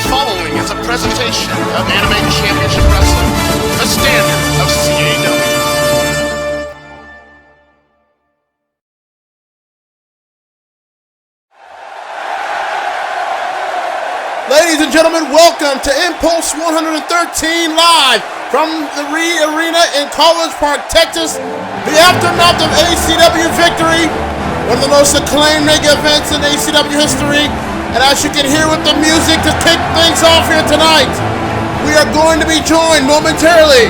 following is a presentation of Anime Championship Wrestling, a standard of CAW. Ladies and gentlemen, welcome to Impulse 113 live from the Arena in College Park, Texas. The aftermath of ACW Victory, one of the most acclaimed mega events in ACW history. And as you can hear with the music to kick things off here tonight, we are going to be joined momentarily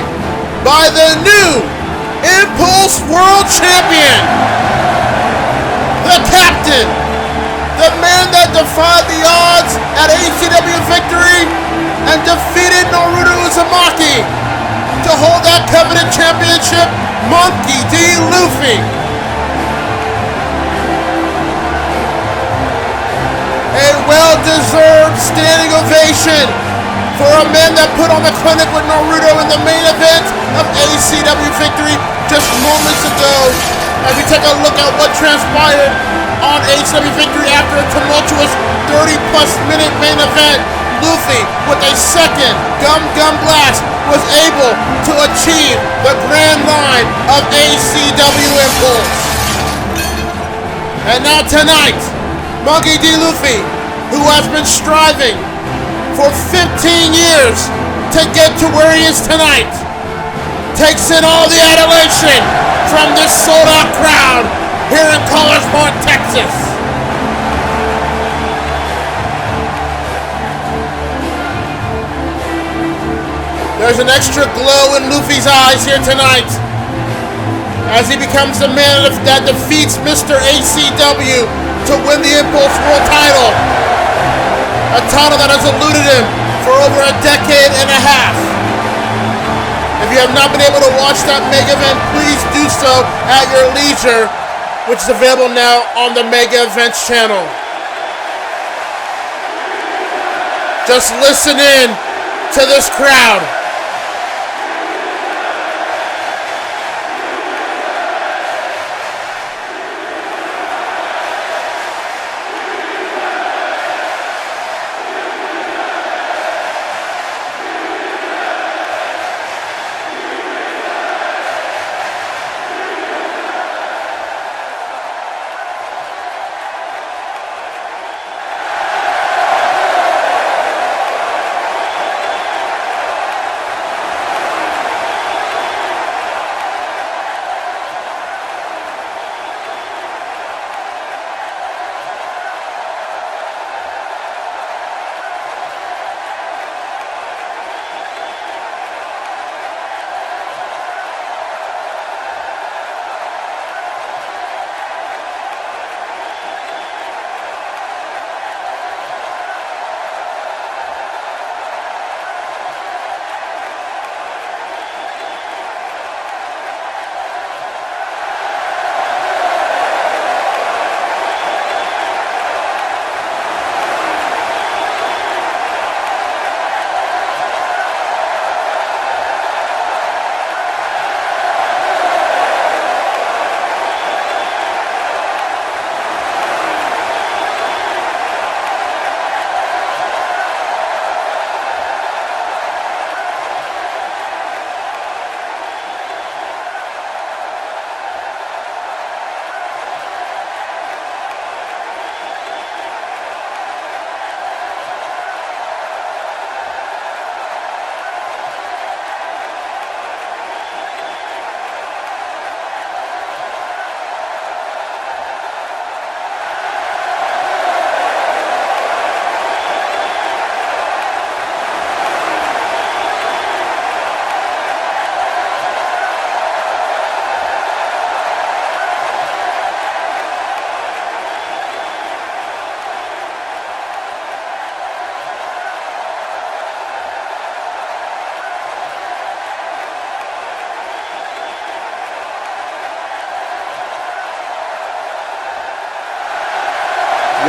by the new Impulse World Champion, the captain, the man that defied the odds at ACW Victory and defeated Naruto Uzumaki to hold that coveted championship, Monkey D. Luffy. A well-deserved standing ovation for a man that put on the clinic with Naruto in the main event of ACW Victory just moments ago. As we take a look at what transpired on ACW Victory after a tumultuous 30-plus minute main event, Luffy, with a second Gum Blast, was able to achieve the grand line of ACW Impulse. And now tonight, Monkey D. Luffy, who has been striving for 15 years to get to where he is tonight, takes in all the adulation from this sold-out crowd here in College Park, Texas. There's an extra glow in Luffy's eyes here tonight as he becomes the man that defeats Mr. ACW to win the Impulse World title. A title that has eluded him for over a decade and a half. If you have not been able to watch that mega event, please do so at your leisure, which is available now on the Mega Events channel. Just listen in to this crowd.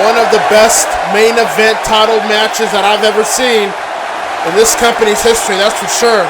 One of the best main event title matches that I've ever seen in this company's history, that's for sure.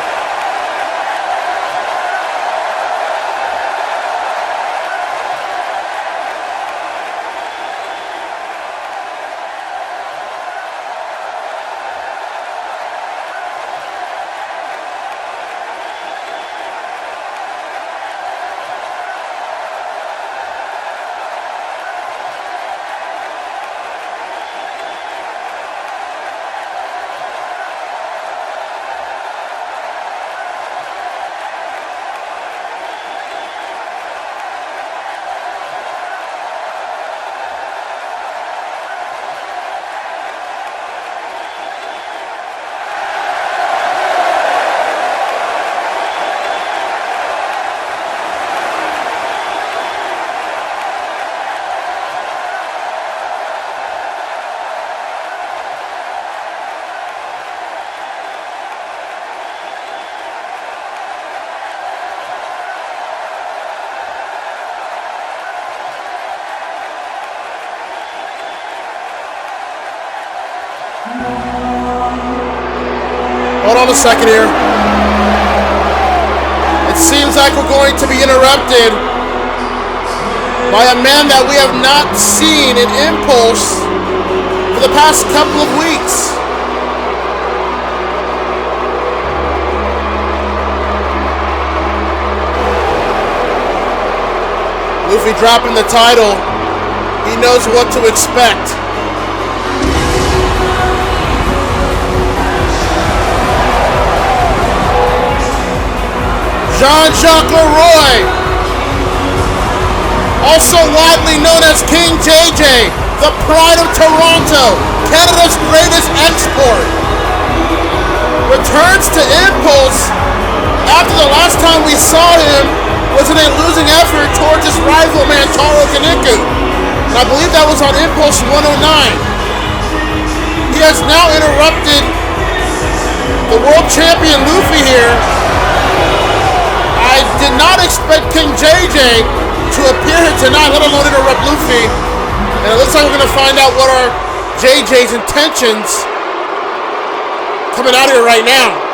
Hold on a second here. It seems like we're going to be interrupted by a man that we have not seen in Impulse for the past couple of weeks. Luffy dropping the title. He knows what to expect. Jean-Jacques Leroy, also widely known as King JJ, the pride of Toronto, Canada's greatest export, returns to Impulse after the last time we saw him was in a losing effort towards his rival Mantaro Kaneko. And I believe that was on Impulse 109. He has now interrupted the world champion Luffy here. I did not expect King JJ to appear here tonight, let alone interrupt Luffy. And it looks like we're going to find out what are JJ's intentions coming out here right now.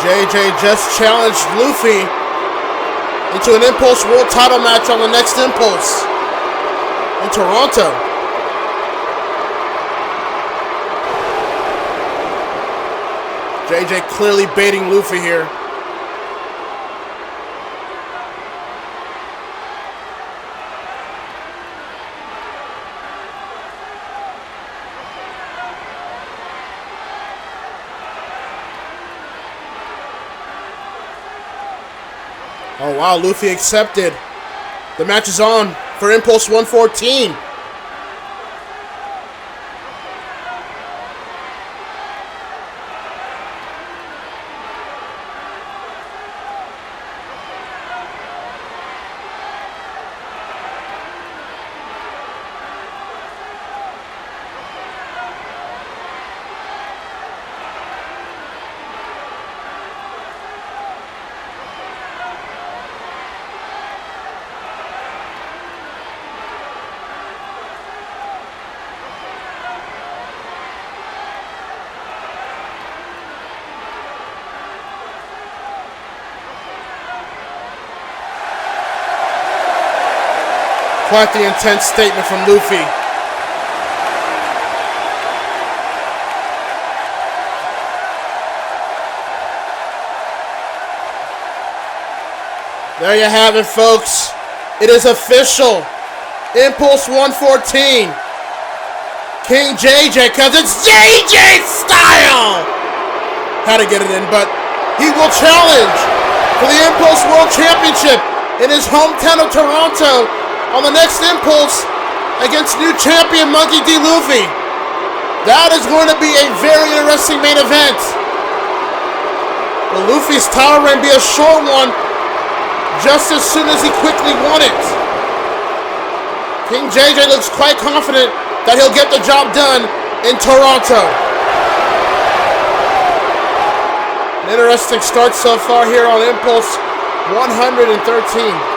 JJ just challenged Luffy into an Impulse World title match on the next Impulse in Toronto. JJ clearly baiting Luffy here. Oh wow, Luffy accepted. The match is on for Impulse 114. Quite the intense statement from Luffy. There you have it, folks. It is official. Impulse 114. King JJ, because it's JJ style! Had to get it in, but he will challenge for the Impulse World Championship in his hometown of Toronto on the next Impulse against new champion Monkey D. Luffy. That is going to be a very interesting main event. Will Luffy's title reign be a short one just as soon as he quickly won it? King JJ looks quite confident that he'll get the job done in Toronto. An interesting start so far here on Impulse 113.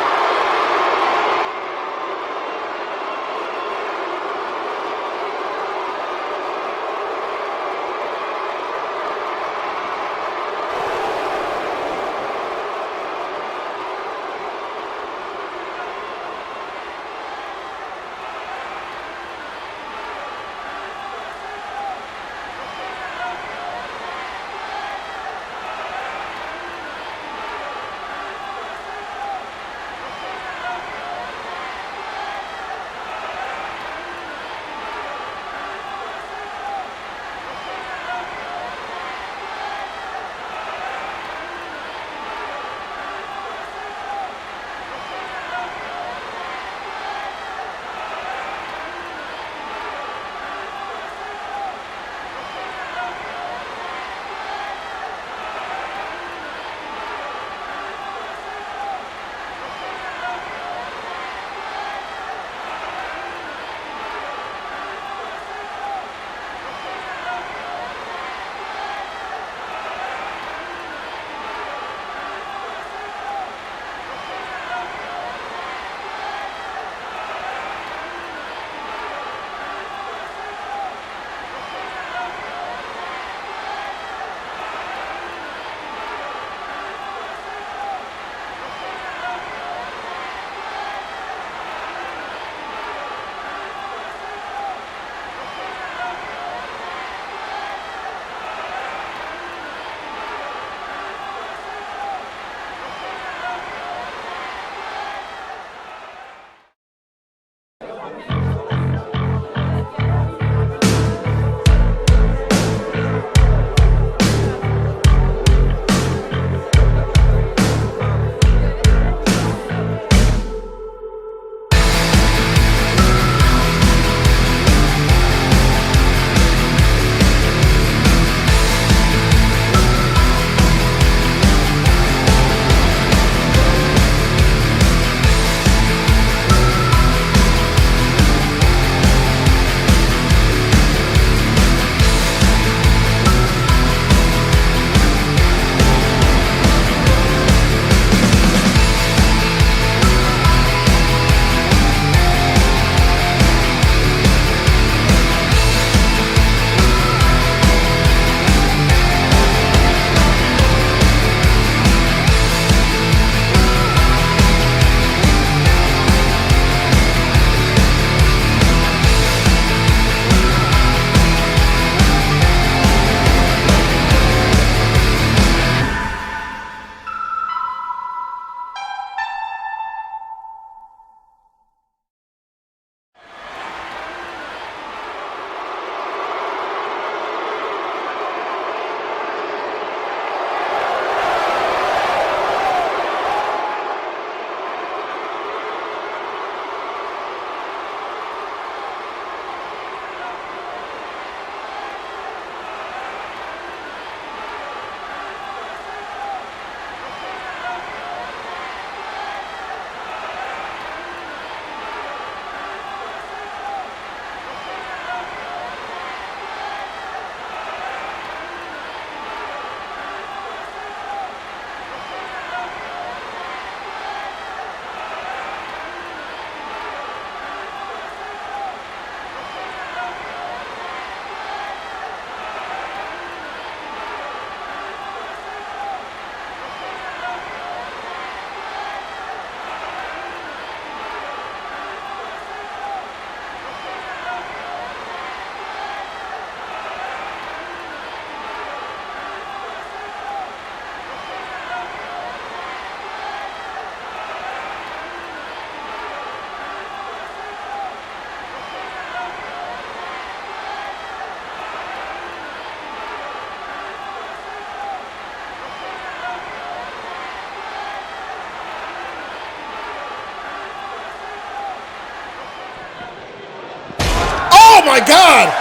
my God!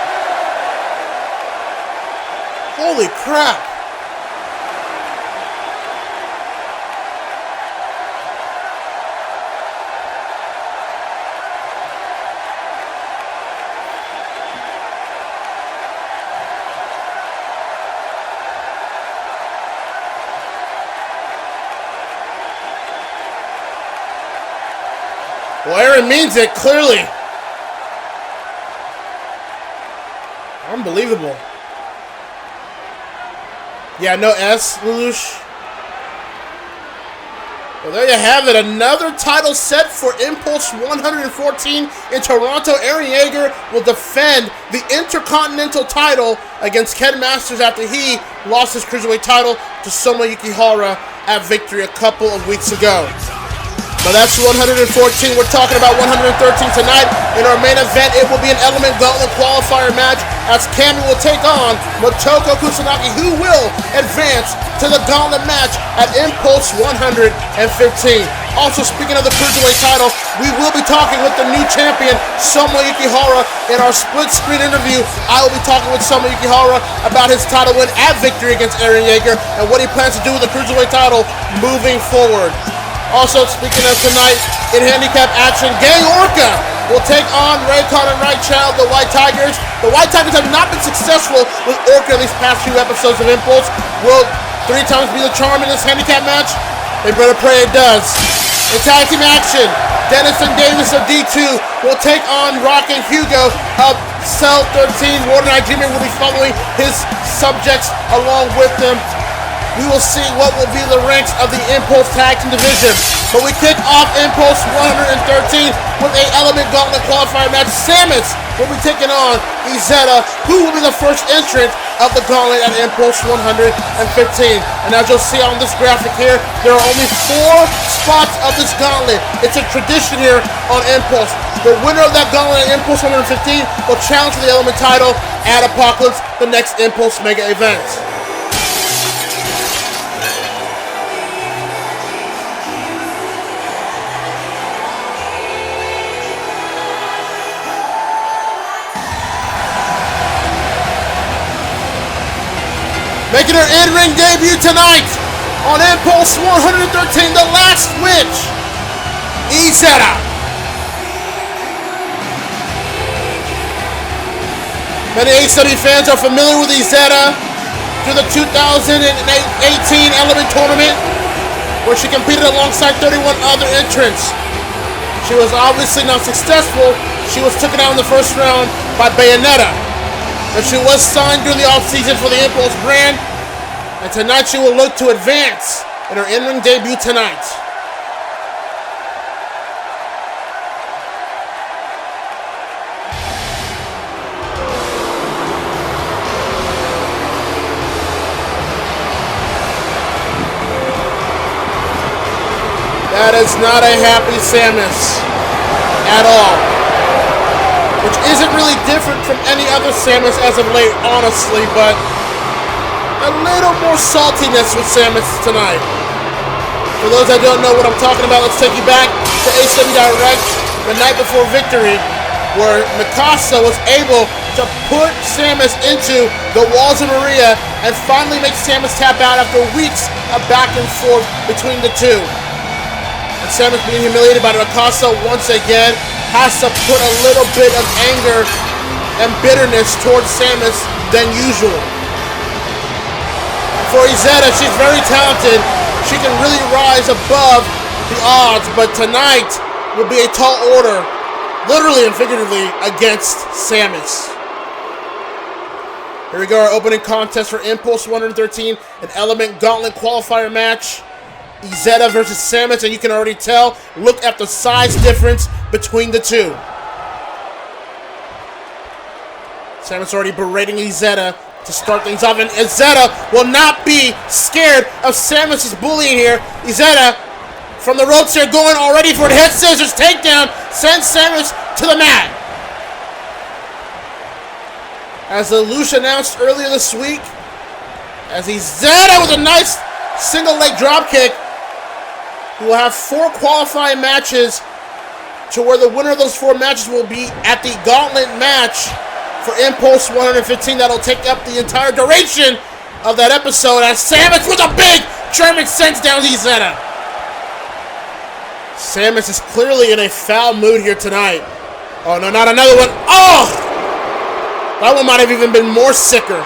Holy crap! Well, Aaron means it, clearly. Unbelievable. Yeah, no S, Lelouch. Well, there you have it. Another title set for Impulse 114 in Toronto. Eren Yeager will defend the Intercontinental title against Ken Masters after he lost his Cruiserweight title to Soma Yukihara at Victory a couple of weeks ago. But that's 114. We're talking about 113 tonight. In our main event, it will be an Element Gauntlet qualifier match as Cammy will take on Motoko Kusanagi, who will advance to the Gauntlet match at Impulse 115. Also, speaking of the Cruiserweight title, we will be talking with the new champion, Soma Yukihara, in our split-screen interview. I will be talking with Soma Yukihara about his title win at Victory against Eren Yeager and what he plans to do with the Cruiserweight title moving forward. Also, speaking of tonight, in handicap action, Gang Orca will take on Raycon and Rightchild, the White Tigers. The White Tigers have not been successful with Orca in these past few episodes of Impulse. Will 3 times be the charm in this handicap match? They better pray it does. In tag team action, Dennis and Davis of D2 will take on Rock and Hugo of Cell 13. Warden Jr. will be following his subjects along with them. We will see what will be the ranks of the Impulse Tag Team Division. But we kick off Impulse 113 with a Element Gauntlet qualifier match. Samus will be taking on Izetta, who will be the first entrant of the Gauntlet at Impulse 115. And as you'll see on this graphic here, there are only 4 spots of this Gauntlet. It's a tradition here on Impulse. The winner of that Gauntlet at Impulse 115 will challenge for the Element title at Apocalypse, the next Impulse Mega event. Making her in-ring debut tonight on Impulse 113, the last witch, Izetta. Many ACW fans are familiar with Izetta through the 2018 Element Tournament, where she competed alongside 31 other entrants. She was obviously not successful. She was taken out in the first round by Bayonetta. But she was signed during the offseason for the Impulse brand, and tonight she will look to advance in her in-ring debut tonight. That is not a happy Samus at all. Which isn't really different from any other Samus as of late, honestly, but a little more saltiness with Samus tonight. For those that don't know what I'm talking about, let's take you back to ACW Direct the night before Victory, where Mikasa was able to put Samus into the walls of Maria and finally make Samus tap out after weeks of back and forth between the two. And Samus being humiliated by Mikasa once again has to put a little bit of anger and bitterness towards Samus than usual. For Izetta, she's very talented. She can really rise above the odds, but tonight will be a tall order, literally and figuratively, against Samus. Here we go, our opening contest for Impulse 113, an Element Gauntlet qualifier match. Izetta versus Samus, and you can already tell, look at the size difference between the two. Samus already berating Izetta to start things off, and Izetta will not be scared of Samus' bullying here. Izetta, from the ropes here, going already for the head scissors takedown, sends Samus to the mat. As Lelouch announced earlier this week, as Izetta with a nice single leg drop kick, we will have 4 qualifying matches to where the winner of those 4 matches will be at the Gauntlet match for Impulse 115 that'll take up the entire duration of that episode as Samus with a big German sense down Izetta. Samus is clearly in a foul mood here tonight. Oh no, not another one. Oh! That one might have even been more sicker.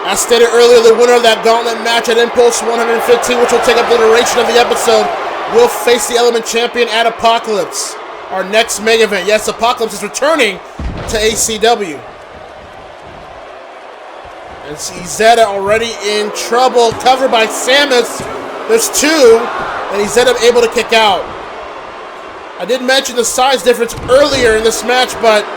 As stated earlier, the winner of that gauntlet match at Impulse 115, which will take up the duration of the episode, will face the Element Champion at Apocalypse, our next main event. Yes, Apocalypse is returning to ACW. And Izetta already in trouble, covered by Samus. There's two, and Izetta able to kick out. I did mention the size difference earlier in this match, but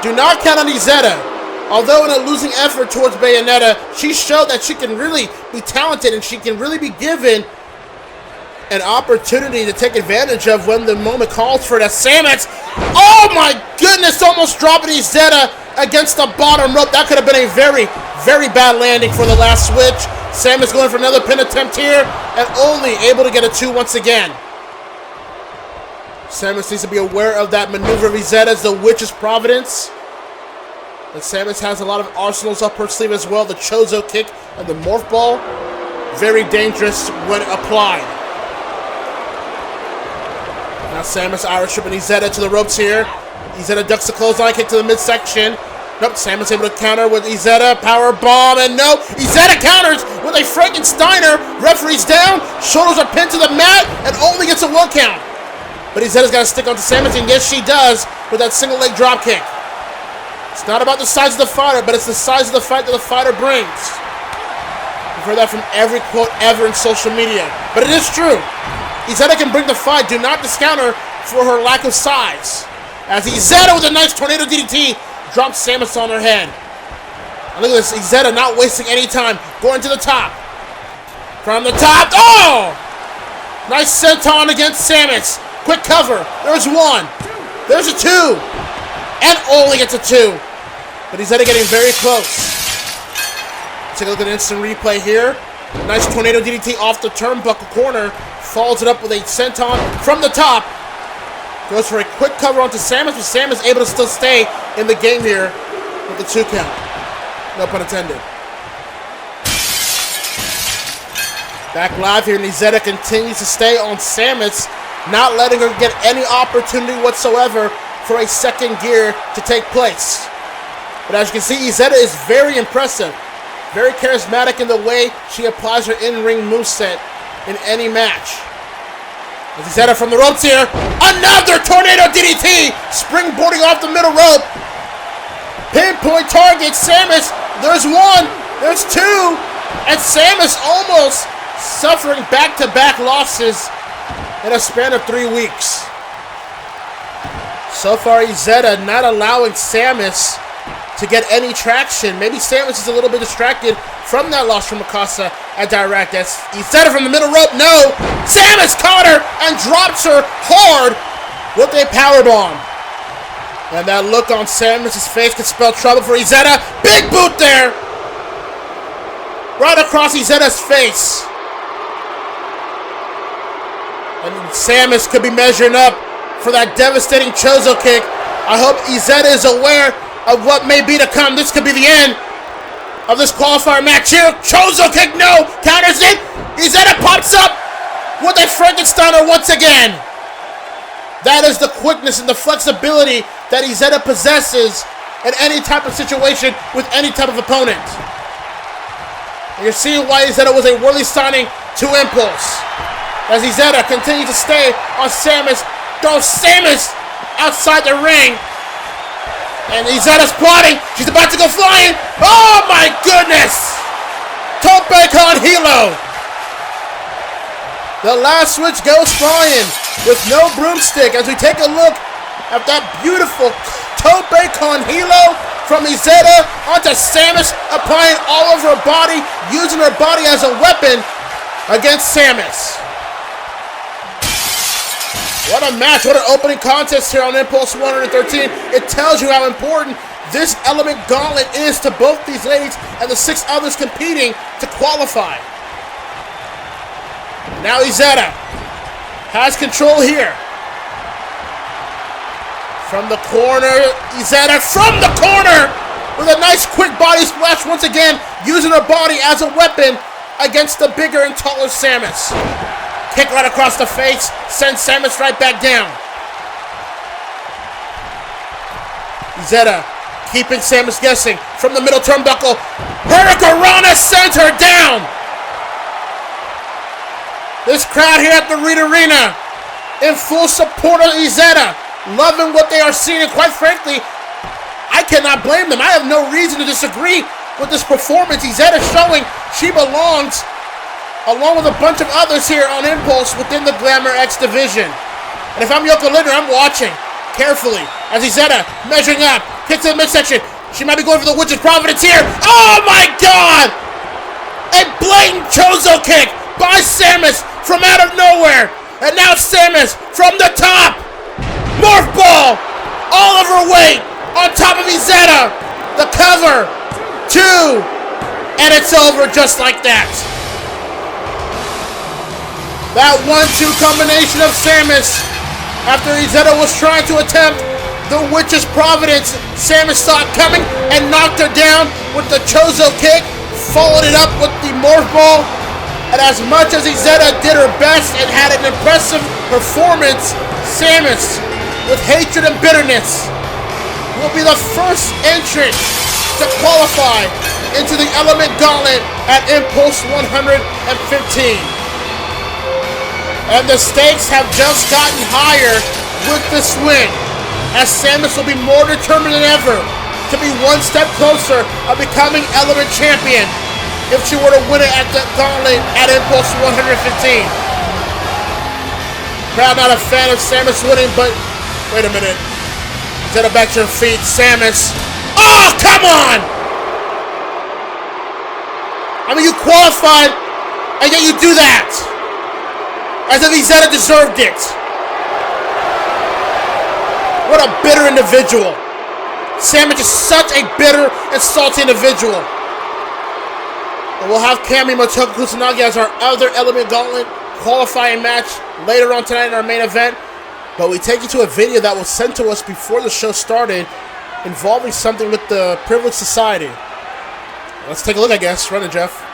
do not count on Izetta. Although in a losing effort towards Bayonetta, she showed that she can really be talented and she can really be given an opportunity to take advantage of when the moment calls for it. As Samus, oh my goodness, almost dropping Izetta against the bottom rope. That could have been a very, very bad landing for the last switch. Samus going for another pin attempt here and only able to get a 2 once again. Samus needs to be aware of that maneuver of Izetta's, the Witch's Providence. And Samus has a lot of arsenals up her sleeve as well. The Chozo kick and the Morph Ball. Very dangerous when applied. Now Samus Irish whipping Izetta to the ropes here. Izetta ducks the clothesline kick to the midsection. Nope, Samus able to counter with Izetta. Power bomb, and no. Izetta counters with a Frankensteiner. Referee's down. Shoulders are pinned to the mat and only gets a 1 count. But Izetta's got to stick onto Samus, and yes, she does with that single leg drop kick. It's not about the size of the fighter, but it's the size of the fight that the fighter brings. We've heard that from every quote ever in social media. But it is true. Izetta can bring the fight. Do not discount her for her lack of size. As Izetta with a nice tornado DDT drops Samus on her head. And look at this. Izetta not wasting any time. Going to the top. From the top. Oh! Nice senton against Samus. Quick cover. There's 1. There's a 2. And only gets a 2. But Izetta getting very close. Take a look at an instant replay here. Nice tornado DDT off the turnbuckle corner. Follows it up with a senton from the top. Goes for a quick cover onto Samus, but Samus able to still stay in the game here with the 2 count. No pun intended. Back live here, and Izetta continues to stay on Samus, not letting her get any opportunity whatsoever for a second gear to take place. But as you can see, Izetta is very impressive. Very charismatic in the way she applies her in-ring moveset in any match. As Izetta from the ropes here. Another tornado DDT! Springboarding off the middle rope. Pinpoint target, Samus. There's 1. There's 2. And Samus almost suffering back-to-back losses in a span of 3 weeks. So far, Izetta not allowing Samus to get any traction. Maybe Samus is a little bit distracted from that loss from Mikasa at Direct. As Izetta from the middle rope. No! Samus caught her and drops her hard with a powerbomb. And that look on Samus' face could spell trouble for Izetta. Big boot there! Right across Izetta's face. And Samus could be measuring up for that devastating Chozo kick. I hope Izetta is aware of what may be to come. This could be the end of this qualifier match here. Chozo kick, no! Counters it! Izetta pops up with a Frankensteiner once again. That is the quickness and the flexibility that Izetta possesses in any type of situation with any type of opponent. And you're seeing why Izetta was a worthy signing to Impulse. As Izetta continues to stay on Samus, throws Samus outside the ring. And Izetta's plotting. She's about to go flying. Oh my goodness! Tope con Hilo. The last switch goes flying with no broomstick as we take a look at that beautiful Tope con Hilo from Izetta onto Samus, applying all over her body, using her body as a weapon against Samus. What a match, what an opening contest here on Impulse 113. It tells you how important this Element Gauntlet is to both these ladies and the 6 others competing to qualify. Now Izetta has control here. From the corner, Izetta from the corner with a nice quick body splash once again, using her body as a weapon against the bigger and taller Samus. Kick right across the face, sends Samus right back down. Izetta keeping Samus guessing from the middle turnbuckle. Hurricanrana sends her down. This crowd here at the Reed Arena in full support of Izetta, loving what they are seeing, and quite frankly, I cannot blame them. I have no reason to disagree with this performance. Izetta showing she belongs, along with a bunch of others here on Impulse within the Glamour X division. And if I'm Yoko Littner, I'm watching carefully as Izetta measuring up, kicks to the midsection. She might be going for the Witch's Providence here. Oh my God! A blatant Chozo kick by Samus from out of nowhere. And now Samus from the top. Morph Ball, all of her weight on top of Izetta. The cover, 2, and it's over just like that. That 1-2 combination of Samus after Izetta was trying to attempt the Witch's Providence. Samus saw it coming and knocked her down with the Chozo kick, followed it up with the Morph Ball. And as much as Izetta did her best and had an impressive performance, Samus, with hatred and bitterness, will be the first entrant to qualify into the Element Gauntlet at Impulse 115. And the stakes have just gotten higher with this win, as Samus will be more determined than ever to be one step closer of becoming Element Champion if she were to win it at the Gauntlet at Impulse 115. Crowd not a fan of Samus winning, but wait a minute. Izetta back to her feet. Samus. Oh, come on! I mean, you qualified, and yet you do that. As if Izetta deserved it. What a bitter individual. Samus is such a bitter and salty individual. But we'll have Cammy Motoko Kusanagi as our other Element Gauntlet qualifying match later on tonight in our main event. But we take you to a video that was sent to us before the show started involving something with the Privileged Society. Let's take a look, I guess. Run it, Jeff.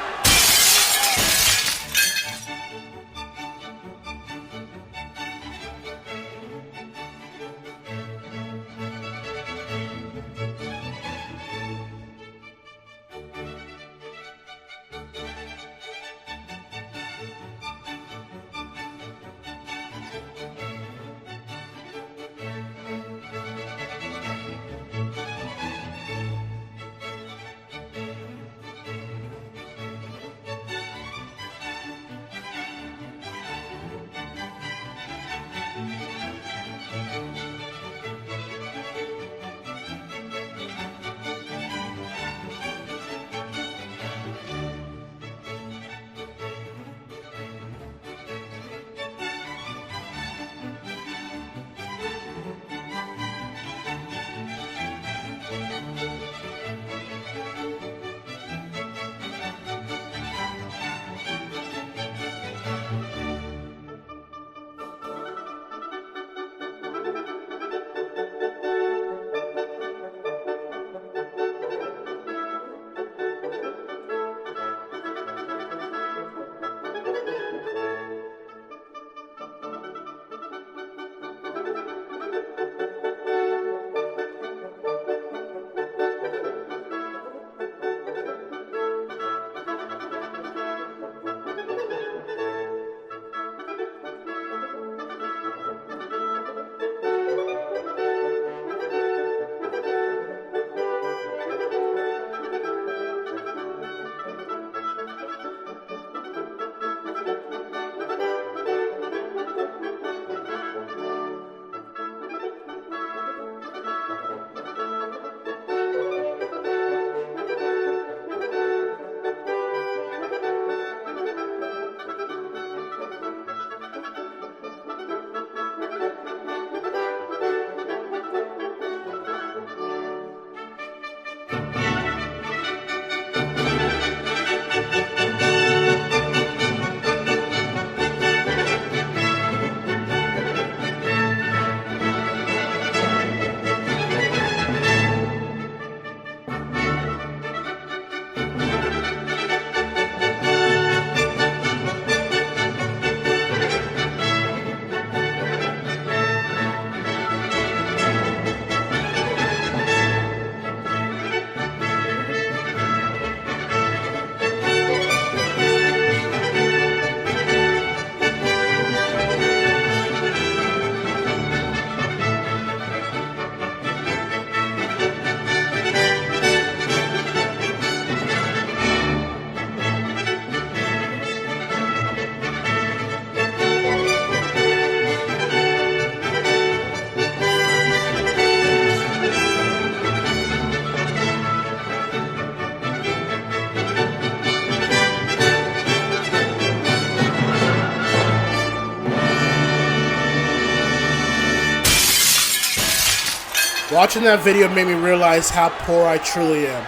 Watching that video made me realize how poor I truly am.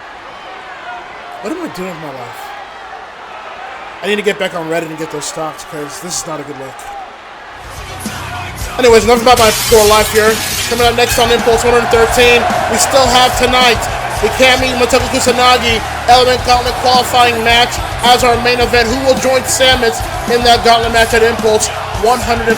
What am I doing with my life? I need to get back on Reddit and get those stocks because this is not a good look. Anyways, enough about my poor life here. Coming up next on Impulse 113, we still have tonight the Cammy Motoko Kusanagi Element Gauntlet qualifying match as our main event. Who will join Samus in that Gauntlet match at Impulse 115?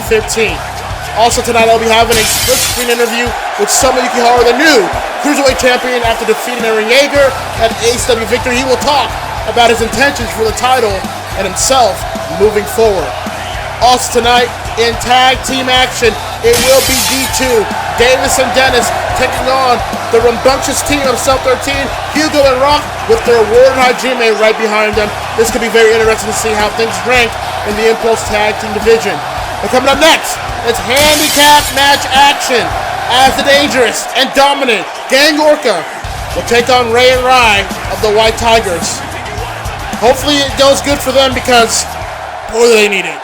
Also tonight, I'll be having a split-screen interview with Samus, the new Cruiserweight Champion, after defeating Aaron Yeager at ACW Victory. He will talk about his intentions for the title and himself moving forward. Also tonight, in tag team action, it will be D2, Davis and Dennis, taking on the rambunctious team of Cell 13, Hugo and Rock, with their Warden Hajime right behind them. This could be very interesting to see how things rank in the Impulse Tag Team Division. And coming up next, it's handicap match action as the dangerous and dominant Gang Orca will take on Ray and Rai of the White Tigers. Hopefully it goes good for them because, boy, do they need it.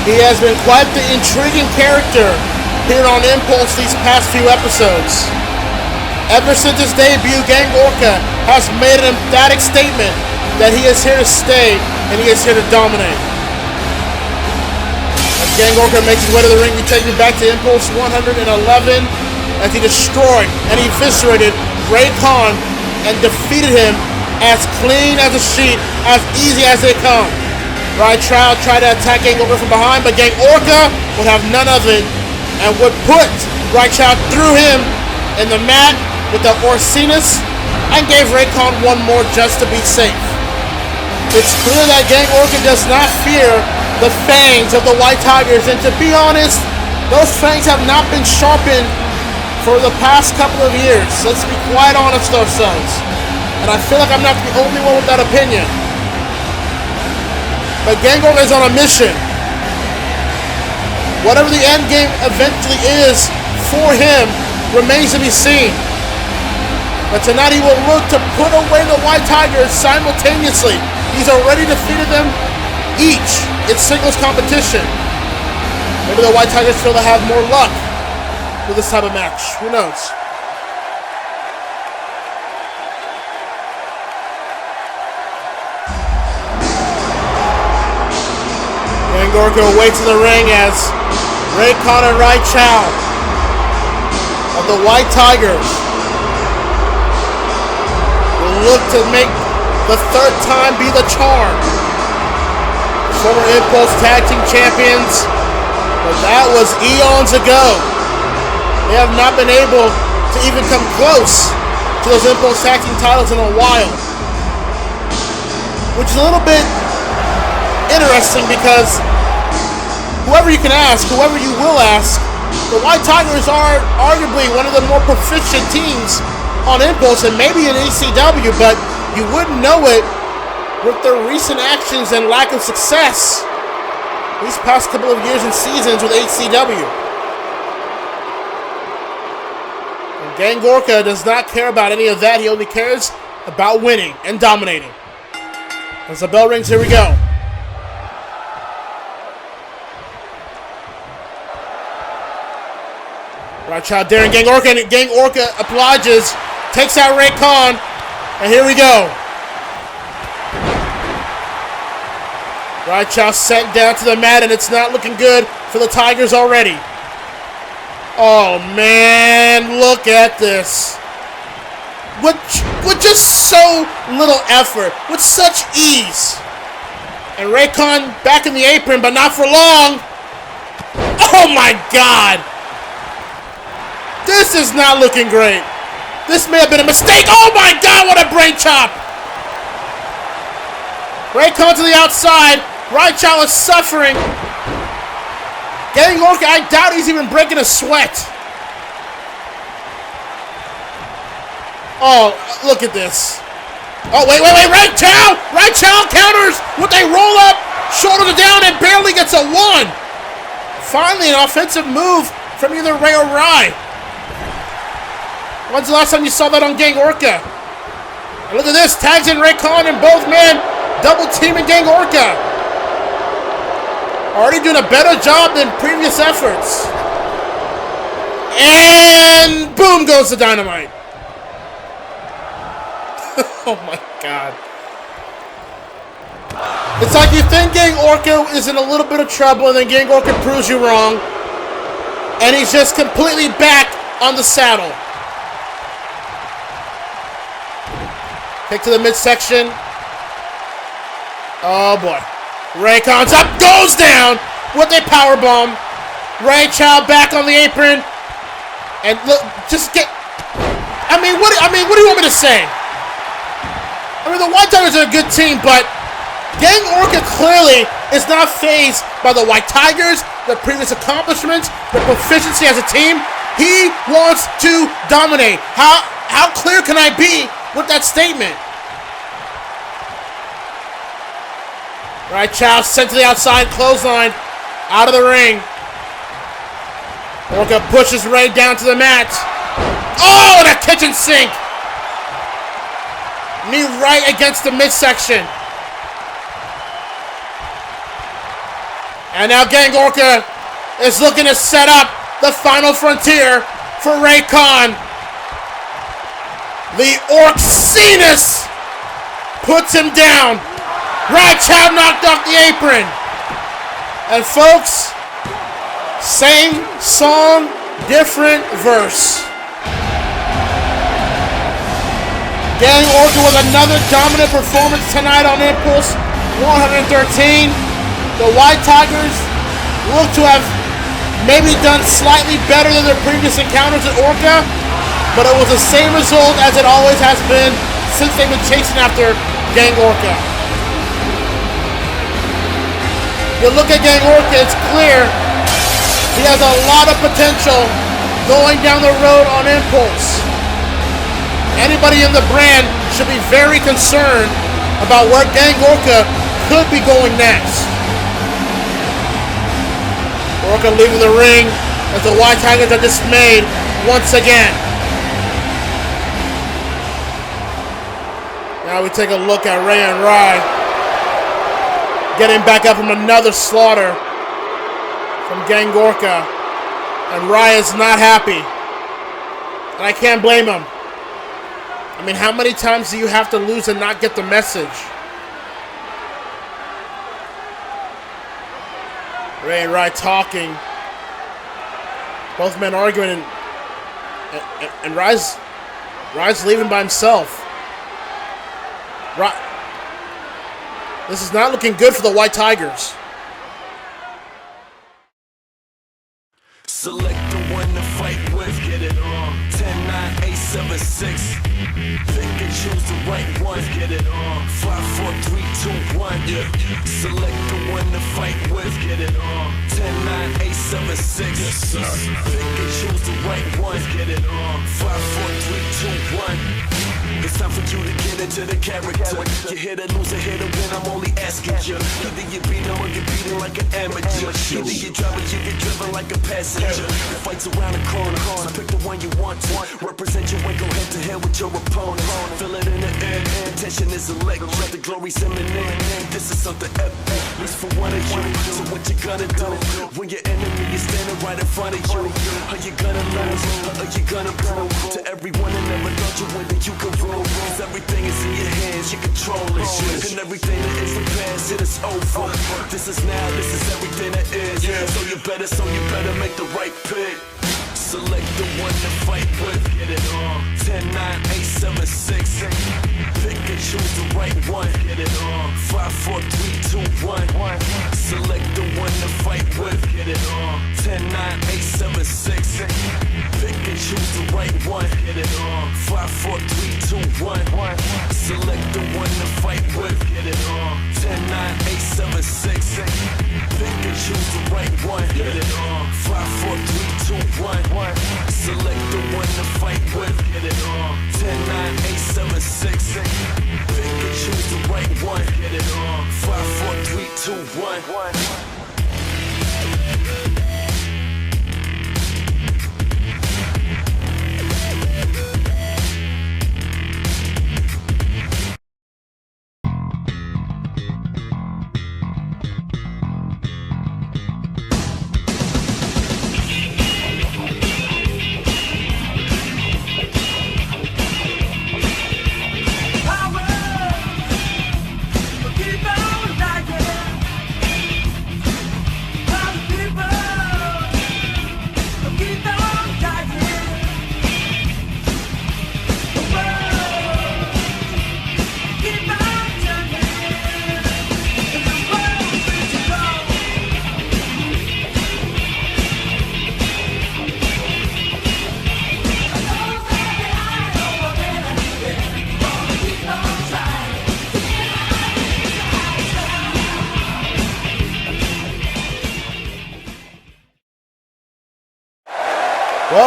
He has been quite the intriguing character here on Impulse these past few episodes. Ever since his debut, Gang Orca has made an emphatic statement that he is here to stay and he is here to dominate. As Gang Orca makes his way to the ring, we take you back to Impulse 111 as he destroyed and eviscerated Ray Khan and defeated him as clean as a sheet, as easy as they come. Trout tried to attack Gang Orca from behind, but Gang Orca would have none of it and would put Trout through him in the mat with the Orsinus and gave Raycon one more just to be safe. It's clear that Gang Orca does not fear the fangs of the White Tigers, and to be honest, those fangs have not been sharpened for the past couple of years. Let's be quite honest with ourselves. And I feel like I'm not the only one with that opinion. But Gang Orca is on a mission. Whatever the end game eventually is for him remains to be seen. But tonight he will look to put away the White Tigers simultaneously. He's already defeated them each in singles competition. Maybe the White Tigers feel they have more luck with this type of match. Who knows? Gang Orca waits in the ring as Raycon and Rai Chow of the White Tigers will look to make the third time be the charm. Former Impulse Tag Team Champions, but that was eons ago. They have not been able to even come close to those Impulse Tag Team titles in a while, which is a little bit interesting because whoever you can ask, whoever you will ask, the White Tigers are arguably one of the more proficient teams on Impulse and maybe in ACW, but you wouldn't know it with their recent actions and lack of success these past couple of years and seasons with ACW. And Gang Orca does not care about any of that. He only cares about winning and dominating. As the bell rings, here we go. Right shot there, and Gang Orca obliges, takes out Ray Khan, and here we go. Right shot sent down to the mat, and it's not looking good for the Tigers already. Oh man, look at this. With just so little effort, with such ease. And Ray Khan back in the apron, but not for long. Oh my God. This is not looking great. This may have been a mistake. Oh my God, what a brain chop. Ray Khan to the outside. Rai Chow is suffering. Gang Orca, I doubt he's even breaking a sweat. Oh, look at this. Oh, wait. Rai Chow counters with a roll up. Shoulders down and barely gets a 1. Finally, an offensive move from either Ray or Rai. When's the last time you saw that on Gang Orca? And look at this. Tags in Raycon and both men double teaming Gang Orca. Already doing a better job than previous efforts. And boom goes the dynamite. Oh my god. It's like you think Gang Orca is in a little bit of trouble and then Gang Orca proves you wrong. And he's just completely back on the saddle. Kick to the midsection. Oh boy. Raycon's up, goes down with a powerbomb. Ray Chow back on the apron. And look, just get... I mean, what do you want me to say? I mean, the White Tigers are a good team, but Gang Orca clearly is not fazed by the White Tigers, their previous accomplishments, their proficiency as a team. He wants to dominate. How clear can I be with that statement? Right, Chow sent to the outside, clothesline, out of the ring. Orca pushes Ray down to the mat. Oh, and a kitchen sink! Knee right against the midsection. And now Gang Orca is looking to set up the final frontier for Raycon. The Orcsinus puts him down. Ray Chow knocked off the apron. And folks, same song, different verse. Gang Orca with another dominant performance tonight on Impulse 113. The White Tigers look to have maybe done slightly better than their previous encounters at Orca, but it was the same result as it always has been since they've been chasing after Gang Orca. You look at Gang Orca, it's clear he has a lot of potential going down the road on Impulse. Anybody in the brand should be very concerned about where Gang Orca could be going next. Orca leaving the ring as the White Tigers are dismayed once again. Now we take a look at Ray and Rye getting back up from another slaughter from Gang Orca. And Rye is not happy. And I can't blame him. I mean, how many times do you have to lose and not get the message? Ray and Rye talking. Both men arguing, and Rye's leaving by himself. This is not looking good for the White Tigers. Select the one to fight with, get it on. 10-9, 8-7-6. Pick and choose the right one, get it on. 5, 4, 3, 2, 1. Yeah. Select the one to fight with, get it on. 10-9, 8-7-6. Yes, sir. Pick and choose the right one, get it on. 5, 4, 3, 2, 1. It's time for you to get into the character. You hit or lose or hit or win, I'm only asking you. Either you beat him or you beat him like an amateur. Either you drive or you get driven like a passenger. The fight's around the corner, so pick the one you want to. Represent your way, go head to head with your opponent. Feel it in the air, tension is electric. The glory's imminent, this is something epic. At least for one of you, so what you gonna do? When your enemy is standing right in front of you, are you gonna lose, or are you gonna prove to everyone that never thought you win that you can rule? Cause everything is in your hands, you control it. And everything that is the past, it is over. This is now, this is everything that is. So you better make the right pick. Select the one to fight with, get it on. 10-9, 8-7-6. Pick and choose the right one, get it on. 5, 4, 3, 2, 1. Select the one to fight with, get it on. 10-9, 8-7-6. Pick and choose the right one, get it on. 5, 4, 3, 2, 1. Select the one to fight with, get it on. 10-9, 8-7-6. Pick and choose the right one, get it on. 5, 4, 3, 2, 1. Select the one to fight with, get it on. 10-9, 8-7-6. Pick and choose the right one, get it on. 5, 4, 3, 2, 1.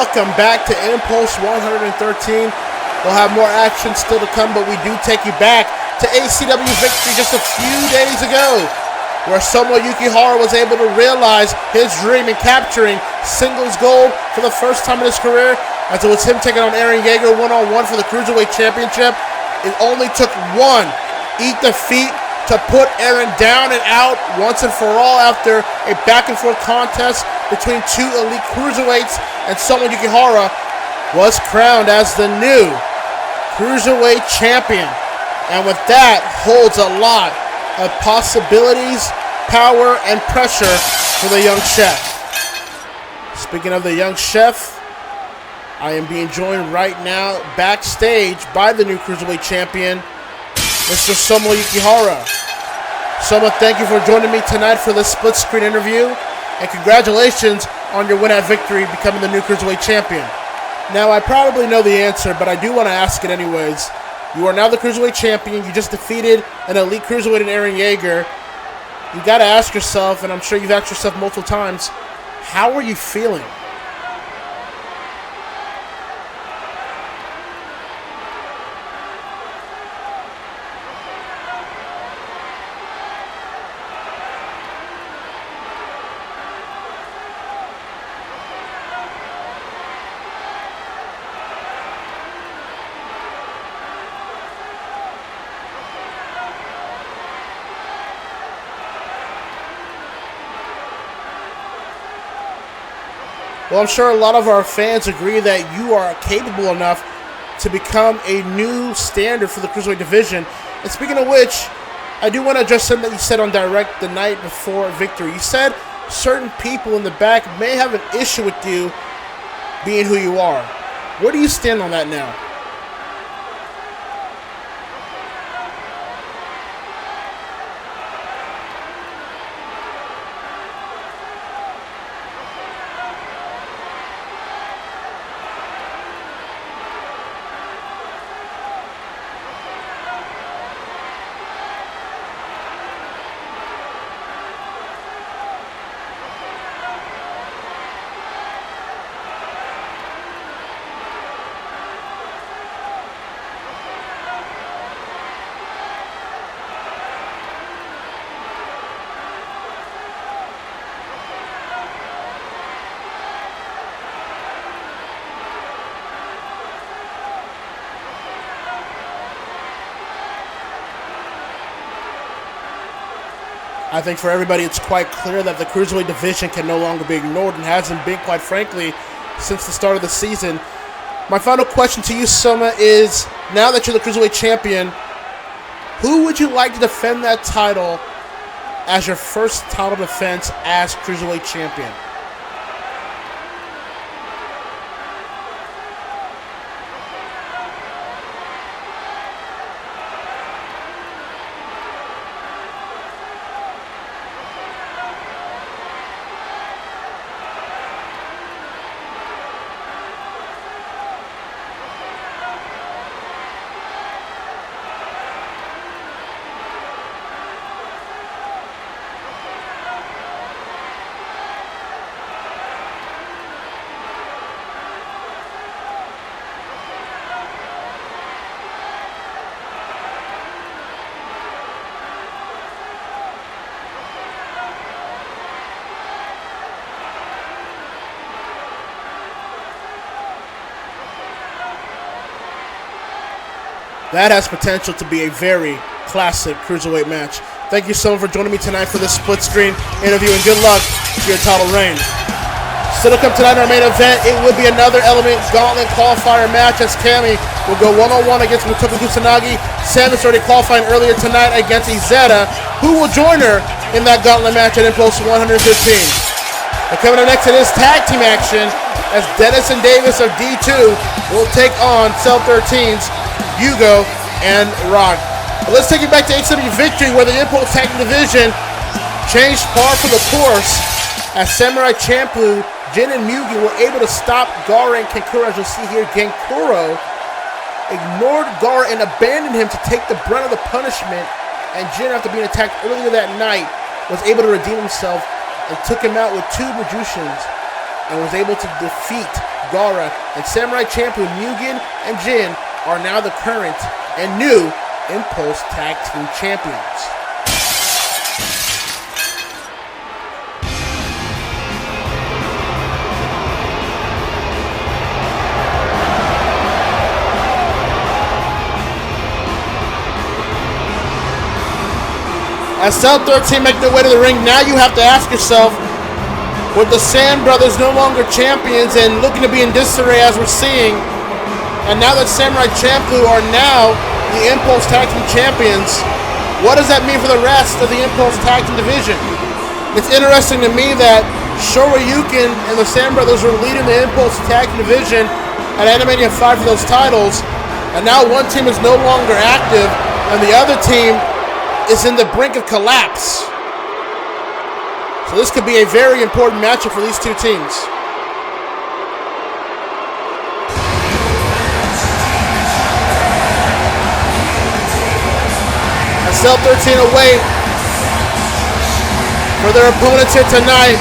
Welcome back to Impulse 113. We'll have more action still to come, but we do take you back to ACW Victory just a few days ago, where Somo Yukihara was able to realize his dream in capturing singles gold for the first time in his career, as it was him taking on Eren Yeager one-on-one for the Cruiserweight Championship. It only took one eat defeat to put Eren down and out once and for all after a back-and-forth contest between two elite cruiserweights, and Somo Yukihara was crowned as the new Cruiserweight Champion. And with that, holds a lot of possibilities, power, and pressure for the young chef. Speaking of the young chef, I am being joined right now backstage by the new Cruiserweight Champion, Mr. Somo Yukihara. Soma, thank you for joining me tonight for this split-screen interview, and congratulations on your win at Victory, becoming the new Cruiserweight Champion. Now, I probably know the answer, but I do want to ask it anyways. You are now the Cruiserweight Champion. You just defeated an elite Cruiserweight in Eren Yeager. You got to ask yourself, and I'm sure you've asked yourself multiple times, how are you feeling? Well, I'm sure a lot of our fans agree that you are capable enough to become a new standard for the Cruiserweight division. And speaking of which, I do want to address something that you said on Direct the night before Victory. You said certain people in the back may have an issue with you being who you are. Where do you stand on that now? I think for everybody it's quite clear that the Cruiserweight division can no longer be ignored, and hasn't been, quite frankly, since the start of the season. My final question to you, Soma, is now that you're the Cruiserweight Champion, who would you like to defend that title as your first title defense as Cruiserweight Champion? That has potential to be a very classic Cruiserweight match. Thank you so much for joining me tonight for this split-screen interview, and good luck to your title reign. Still to come tonight in our main event, it will be another Element Gauntlet qualifier match, as Cammy will go one-on-one against Motoko Kusanagi. Samus already qualifying earlier tonight against Izetta, who will join her in that Gauntlet match at Impulse 115. And coming up next, it is tag team action, as Dennis and Davis of D2 will take on Cell 13's Hugo and Rock. But let's take it back to ACW Victory, where the Impulse Tag Team Division changed par for the course, as Samurai Champloo, Jin, and Mugi were able to stop Gara and Kankuro. As you'll see here, Kankuro ignored Gara and abandoned him to take the brunt of the punishment, and Jin, after being attacked earlier that night, was able to redeem himself and took him out with two Magicians, and was able to defeat Gaara, and Samurai Champloo, Mugen, and Jin are now the current and new Impulse Tag Team Champions. As Cell 13 make their way to the ring, now you have to ask yourself, with the Sand Brothers no longer champions and looking to be in disarray as we're seeing, and now that Samurai Champloo are now the Impulse Tag Team Champions, what does that mean for the rest of the Impulse Tag Team division? It's interesting to me that Shoryuken and the Sand Brothers were leading the Impulse Tag Team division at Animania 5 for those titles, and now one team is no longer active, and the other team is in the brink of collapse. So this could be a very important matchup for these two teams. As Cell 13 away for their opponents here tonight,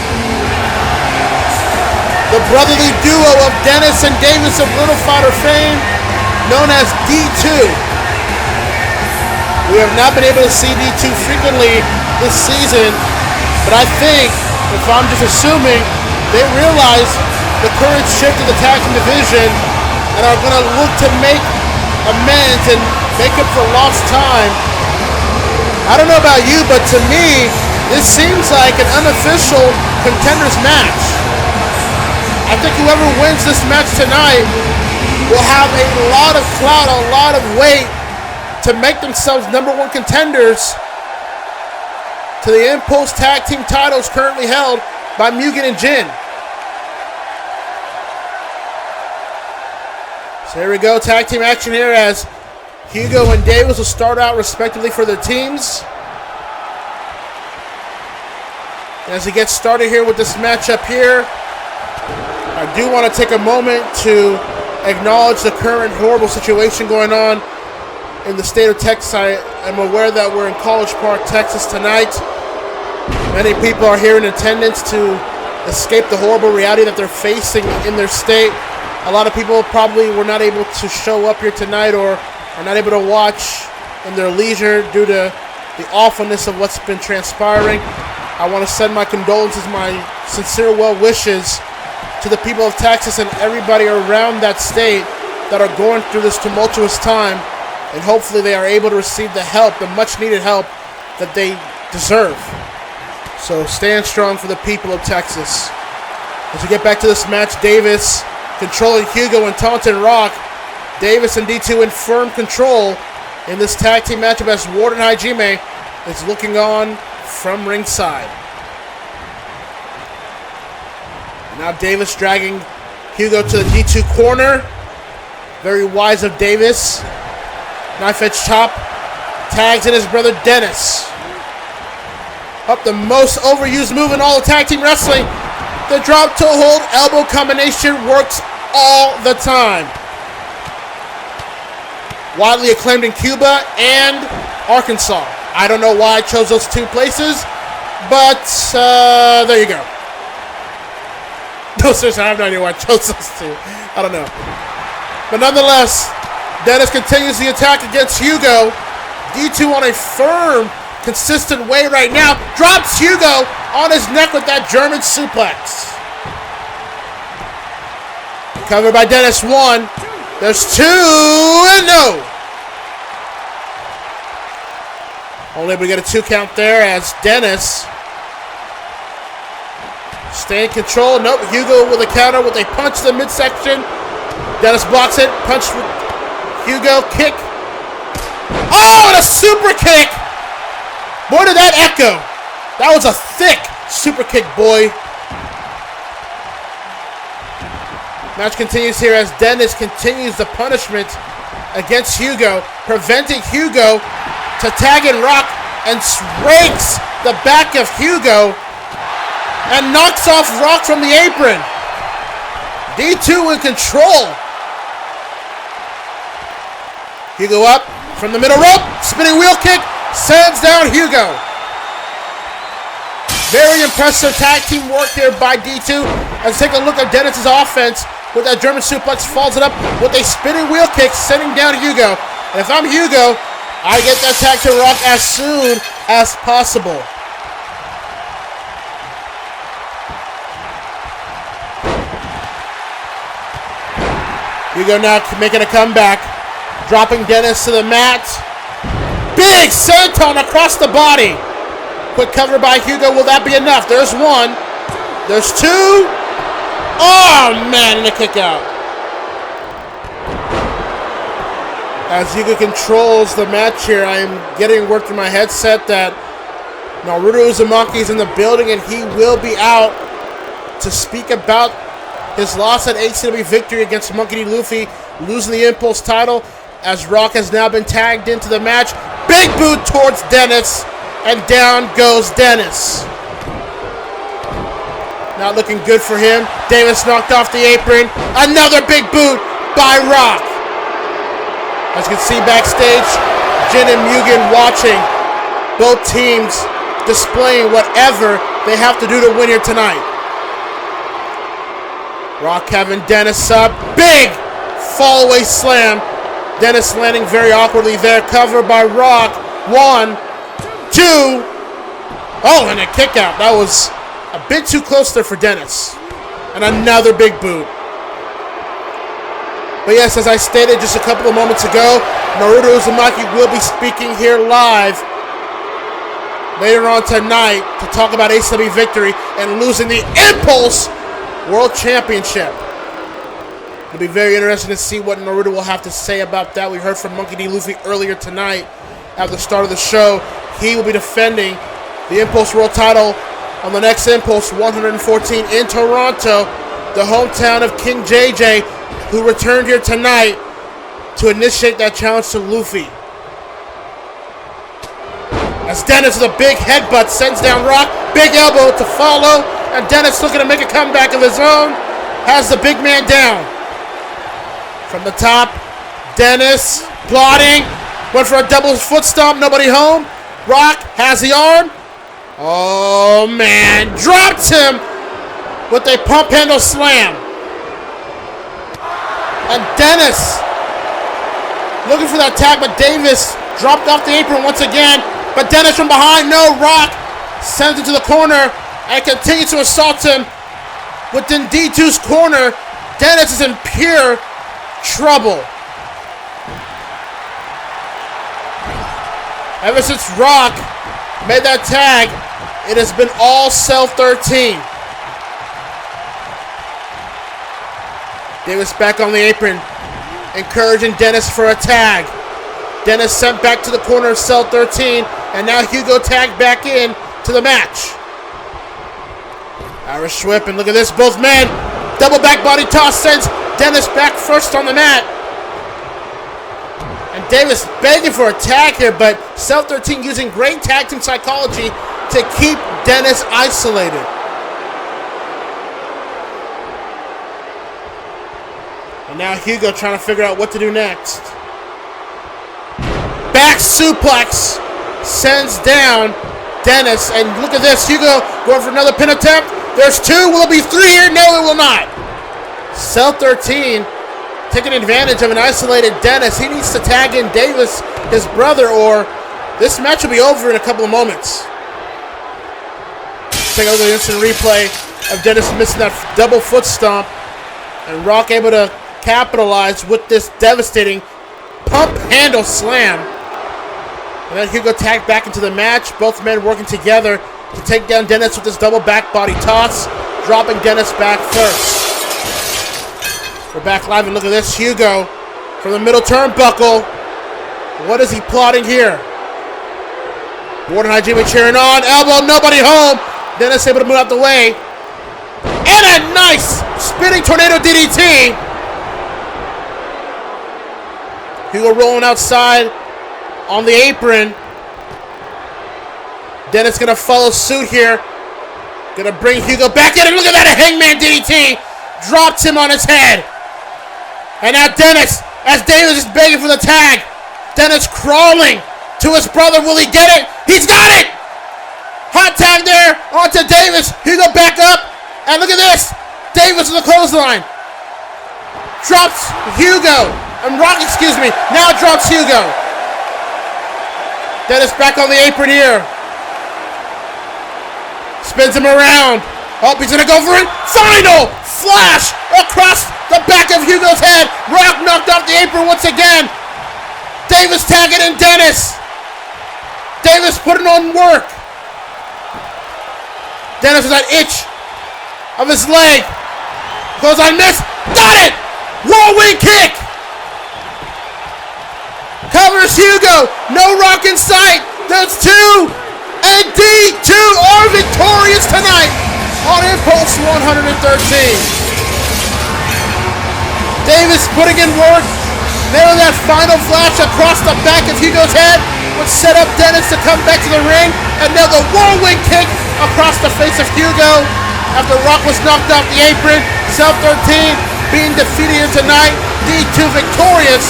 the brotherly duo of Dennis and Davis of Little Fighter fame, known as D2. We have not been able to see D2 frequently this season, but I think, if I'm just assuming, they realize the current shift in the tag team division and are going to look to make amends and make up for lost time. I don't know about you, but to me, this seems like an unofficial contenders match. I think whoever wins this match tonight will have a lot of clout, a lot of weight to make themselves number one contenders to the Impulse Tag Team titles currently held by Mugen and Jin. So here we go, tag team action here as Hugo and Davis will start out respectively for their teams. And as he gets started here with this matchup here, I do want to take a moment to acknowledge the current horrible situation going on in the state of Texas. I am aware that we're in College Park, Texas tonight. Many people are here in attendance to escape the horrible reality that they're facing in their state. A lot of people probably were not able to show up here tonight or are not able to watch in their leisure due to the awfulness of what's been transpiring. I want to send my condolences, my sincere well wishes to the people of Texas and everybody around that state that are going through this tumultuous time. And hopefully they are able to receive the help, the much needed help that they deserve. So stand strong for the people of Texas. As we get back to this match, Davis controlling Hugo and Taunton Rock. Davis and D2 in firm control in this tag team matchup as Warden Hajime is looking on from ringside. And now Davis dragging Hugo to the D2 corner. Very wise of Davis. Knife edge chop, tags in his brother Dennis. Up the most overused move in all of tag team wrestling. The drop toe hold elbow combination works all the time. Widely acclaimed in Cuba and Arkansas. I don't know why I chose those two places, but there you go. No, seriously, I have no idea why I chose those two. I don't know. But nonetheless, Dennis continues the attack against Hugo. D2 on a firm, consistent way right now. Drops Hugo on his neck with that German suplex. Covered by Dennis, one. There's two, and no. Only able to get a 2 count there as Dennis stay in control. Nope, Hugo with a counter with a punch to the midsection. Dennis blocks it. Punch with Hugo. Kick. Oh, and a super kick. Boy, did that echo. That was a thick super kick, boy. Match continues here as Dennis continues the punishment against Hugo, preventing Hugo to tag and rock and rakes the back of Hugo and knocks off Rock from the apron. D2 in control. Hugo up from the middle rope, spinning wheel kick, sends down Hugo. Very impressive tag team work here by D2. Let's take a look at Dennis's offense. with that German suplex, follows it up with a spinning wheel kick, sending down Hugo. And if I'm Hugo, I get that tag to Rock as soon as possible. Hugo now making a comeback, dropping Dennis to the mat. Big senton across the body. Quick cover by Hugo. Will that be enough? There's one. There's two. Oh, man, and a kick out. As Hugo controls the match here, I am getting word through my headset that Naruto Uzumaki is in the building and he will be out to speak about his loss at ACW Victory against Monkey D. Luffy, losing the Impulse title, as Rock has now been tagged into the match. Big boot towards Dennis, and down goes Dennis. Not looking good for him. Davis knocked off the apron. Another big boot by Rock. As you can see backstage, Jin and Mugen watching. Both teams displaying whatever they have to do to win here tonight. Rock having Dennis up. Big fall-away slam. Dennis landing very awkwardly there. Cover by Rock. 1, 2. Oh, and a kick out. That was a bit too close there for Dennis. And another big boot. But yes, as I stated just a couple of moments ago, Naruto Uzumaki will be speaking here live later on tonight to talk about ACW Victory and losing the Impulse World Championship. It'll be very interesting to see what Naruto will have to say about that. We heard from Monkey D. Luffy earlier tonight at the start of the show. He will be defending the Impulse World title on the next Impulse 114 in Toronto, the hometown of King JJ, who returned here tonight to initiate that challenge to Luffy. As Dennis with a big headbutt sends down Rock, big elbow to follow, and Dennis looking to make a comeback of his own, has the big man down. From the top, Dennis plotting, went for a double foot stomp, nobody home. Rock has the arm. Oh man, dropped him with a pump handle slam. And Dennis looking for that tag, but Davis dropped off the apron once again. But Dennis from behind, no, Rock sends him to the corner and continues to assault him within D2's corner. Dennis is in pure trouble. Ever since Rock made that tag, it has been all Cell 13. Davis back on the apron, encouraging Dennis for a tag. Dennis sent back to the corner of Cell 13, and now Hugo tagged back in to the match. Irish whip, and look at this, both men. Double back body toss sends Dennis back first on the mat. And Davis begging for a tag here, but Cell 13 using great tag team psychology to keep Dennis isolated. And now Hugo trying to figure out what to do next. Back suplex sends down Dennis, and look at this, Hugo going for another pin attempt. There's two, will it be three here? No, it will not. Cell 13 taking advantage of an isolated Dennis. He needs to tag in Davis, his brother, or this match will be over in a couple of moments. Take a look at the instant replay of Dennis missing that double foot stomp, and Rock able to capitalize with this devastating pump handle slam. And then Hugo tagged back into the match. Both men working together to take down Dennis with this double back body toss, dropping Dennis back first. We're back live, and look at this, Hugo from the middle turnbuckle. What is he plotting here? Ward and Hajime cheering on. Elbow, nobody home. Dennis able to move out the way. And a nice spinning tornado DDT. Hugo rolling outside on the apron. Dennis gonna follow suit here. Gonna bring Hugo back in, and look at that, a hangman DDT. Drops him on his head. And now Dennis, as Davis is begging for the tag. Dennis crawling to his brother. Will he get it? He's got it! Hot tag there onto Davis. Hugo back up. And look at this. Davis with the clothesline. drops Hugo. Rock, excuse me. Now drops Hugo. Dennis back on the apron here. Spins him around. Oh, he's gonna go for it. Final flash across the back of Hugo's head. Rock knocked off the apron once again. Davis tagging in Dennis. Davis putting on work. Dennis with that itch of his leg. Goes on miss. Got it! Whirlwind kick! Covers Hugo. No Rock in sight. There's two. And D2 are victorious tonight on Impulse 113. Davis putting in work. Nailing that final flash across the back of Hugo's head would set up Dennis to come back to the ring. And now the whirlwind kick across the face of Hugo after Rock was knocked off the apron. Sub 13 being defeated here tonight. D2 victorious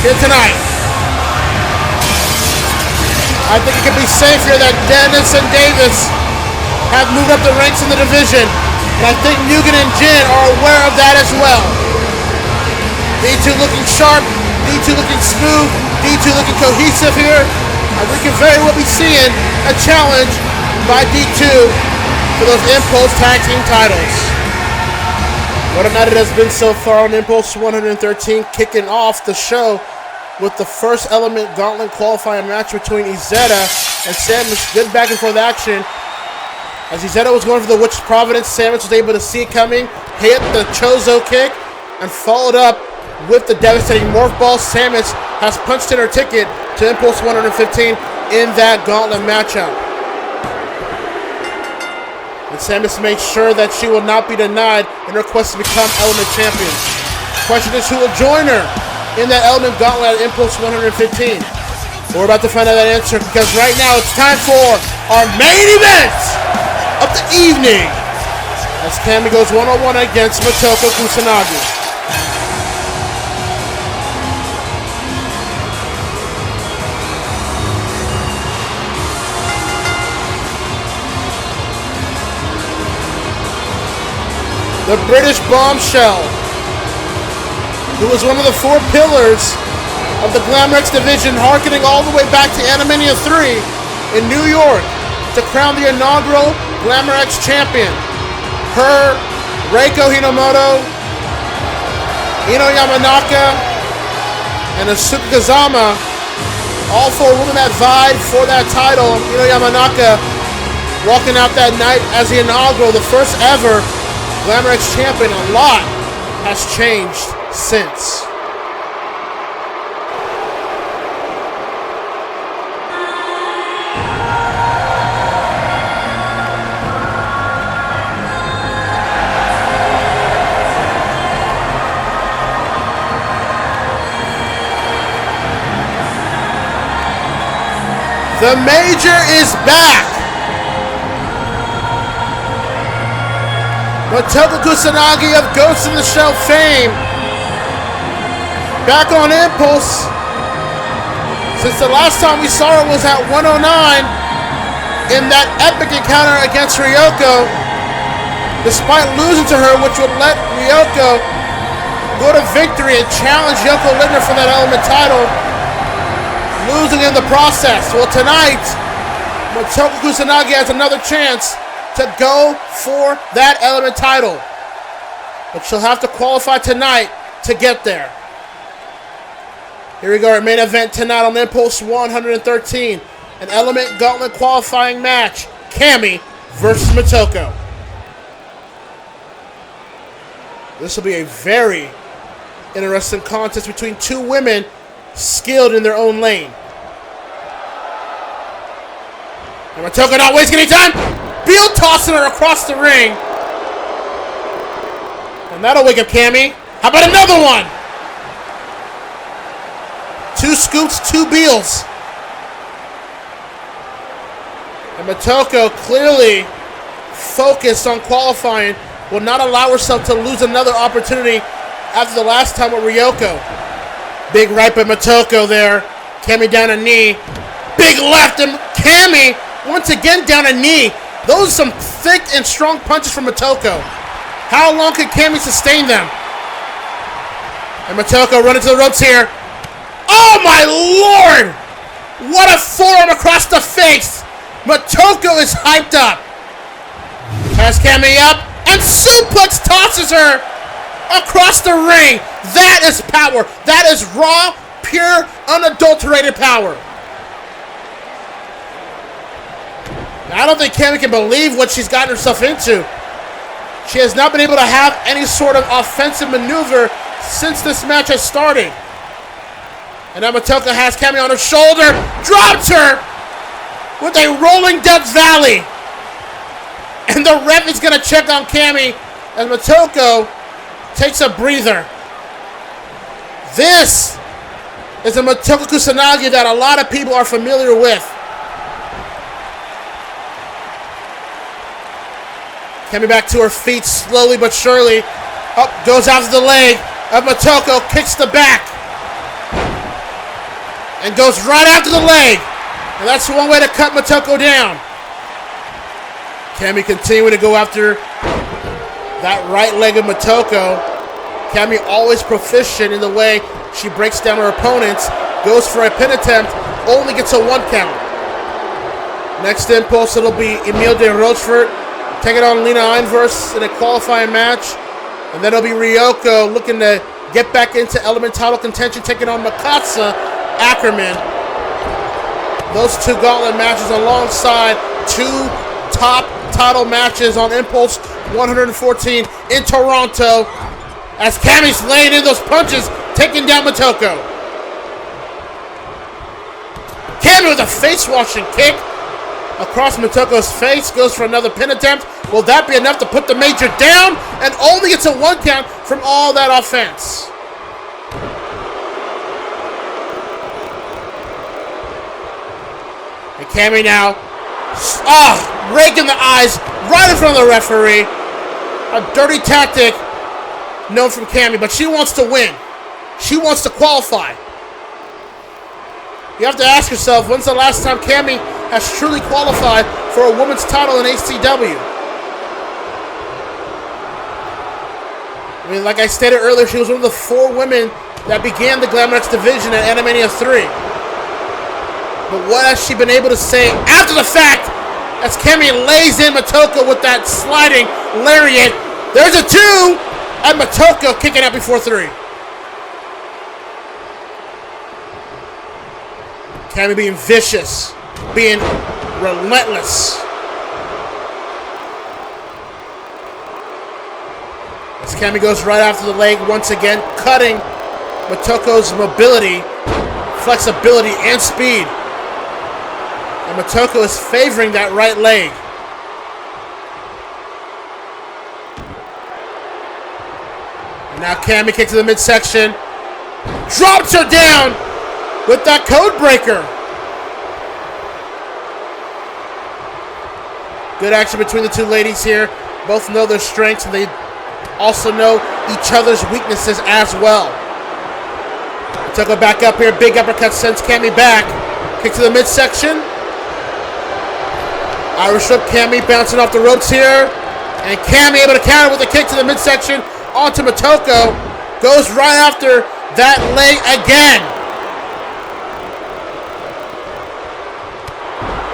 here tonight. I think it can be safe here that Dennis and Davis have moved up the ranks in the division. And I think Mugen and Jin are aware of that as well. D2 looking sharp, D2 looking smooth, D2 looking cohesive here. And we can very well be seeing a challenge by D2 for those Impulse Tag Team titles. What a night it has been so far on Impulse 113, kicking off the show with the first Element Gauntlet qualifying match between Izetta and Samus. Good back and forth action. As Izetta was going for the Witch's Providence, Samus was able to see it coming, hit the Chozo kick, and followed up with the devastating Morph Ball. Samus has punched in her ticket to Impulse 115 in that Gauntlet matchup. And Samus made sure that she will not be denied in her quest to become Element Champion. The question is, who will join her in that Element Gauntlet at Impulse 115? We're about to find out that answer, because right now it's time for our main event of the evening, as Cammy goes one-on-one against Motoko Kusanagi. The British Bombshell, who was one of the four pillars of the Glamour X division, harkening all the way back to Animania 3 in New York to crown the inaugural Glamour X champion. Her, Reiko Hinomoto, Ino Yamanaka, and Asuka Kazama, all four women that vied for that title. Ino Yamanaka walking out that night as the inaugural, the first ever Glamour X champion. A lot has changed since. The Major is back. Motoko Kusanagi of Ghost in the Shell fame, back on Impulse. Since the last time we saw her was at 109 in that epic encounter against Ryoko, despite losing to her, which would let Ryoko go to victory and challenge Yoko Littner for that Element title, losing in the process. Well, tonight, Motoko Kusanagi has another chance to go for that Element title, but she'll have to qualify tonight to get there. Here we go, our main event tonight on Impulse 113, an Element Gauntlet qualifying match, Cammy versus Motoko. This will be a very interesting contest between two women skilled in their own lane. And Motoko not wasting any time. Beal tossing her across the ring. And that'll wake up Cammy. How about another one? Two scoops, two Beals. And Motoko, clearly focused on qualifying, will not allow herself to lose another opportunity after the last time with Ryoko. Big right by Motoko there. Cammy down a knee. Big left, and Cammy once again down a knee. Those are some thick and strong punches from Motoko. How long could Cammy sustain them? And Motoko running to the ropes here. Oh my lord! What a forearm across the face! Motoko is hyped up. Has Cammy up and suplex tosses her across the ring. That is power. That is raw, pure, unadulterated power. I don't think Cammy can believe what she's gotten herself into. She has not been able to have any sort of offensive maneuver since this match has started. And now Motoko has Cammy on her shoulder, drops her with a rolling Death Valley. And the ref is going to check on Cammy as Motoko takes a breather. This is a Motoko Kusanagi that a lot of people are familiar with. Cammy back to her feet slowly but surely. Up goes after the leg of Motoko, kicks the back. And goes right after the leg. And that's one way to cut Motoko down. Cammy continuing to go after that right leg of Motoko. Cammy always proficient in the way she breaks down her opponents. Goes for a pin attempt, only gets a 1 count. Next Impulse, it'll be Emile de Rochefort taking on Lena Einverse in a qualifying match. And then it'll be Ryoko looking to get back into Element title contention, taking on Mikasa Ackerman. Those 2 gauntlet matches alongside 2 top title matches on Impulse 114 in Toronto. As Cammy's laying in those punches, taking down Motoko. Cammy with a face-washing kick across Motoko's face, goes for another pin attempt. Will that be enough to put the Major down? And only gets a 1 count from all that offense. And Cammy now, raking the eyes right in front of the referee. A dirty tactic known from Cammy, but she wants to win. She wants to qualify. You have to ask yourself, when's the last time Cammy has truly qualified for a women's title in ACW? I mean, like I stated earlier, she was one of the 4 women that began the Glamorex division at Animania 3. But what has she been able to say after the fact as Cammy lays in Motoko with that sliding lariat? There's a 2, and Motoko kicking out before 3. Cammy being vicious, being relentless. As Cammy goes right after the leg once again, cutting Motoko's mobility, flexibility, and speed. And Motoko is favoring that right leg. And now Cammy kicks to the midsection, drops her down with that code breaker. Good action between the 2 ladies here. Both know their strengths, and they also know each other's weaknesses as well. Motoko back up here. Big uppercut sends Cammy back. Kick to the midsection. Irish whip. Cammy bouncing off the ropes here. And Cammy able to counter with a kick to the midsection onto Motoko. Goes right after that leg again.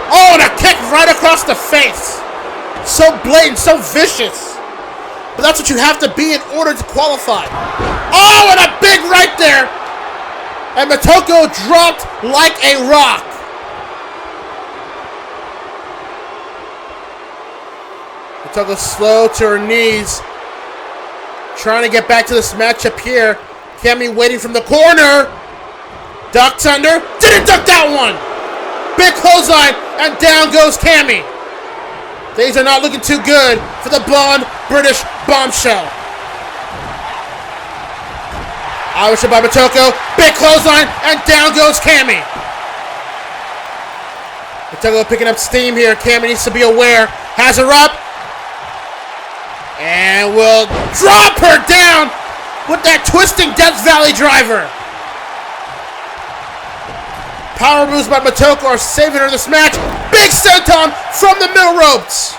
Oh, and a kick right across the face. So blatant, so vicious. But that's what you have to be in order to qualify. Oh, and a big right there. And Motoko dropped like a rock. Motoko slow to her knees. Trying to get back to this matchup here. Cammy waiting from the corner. Ducks under. Didn't duck that one. Big clothesline. And down goes Cammy. Things are not looking too good for the blonde British bombshell. Irish by Motoko. Big clothesline. And down goes Cammy. Motoko picking up steam here. Cammy needs to be aware. Has her up. And will drop her down with that twisting Death Valley driver. Power moves by Motoko are saving her this match. Big senton from the middle ropes.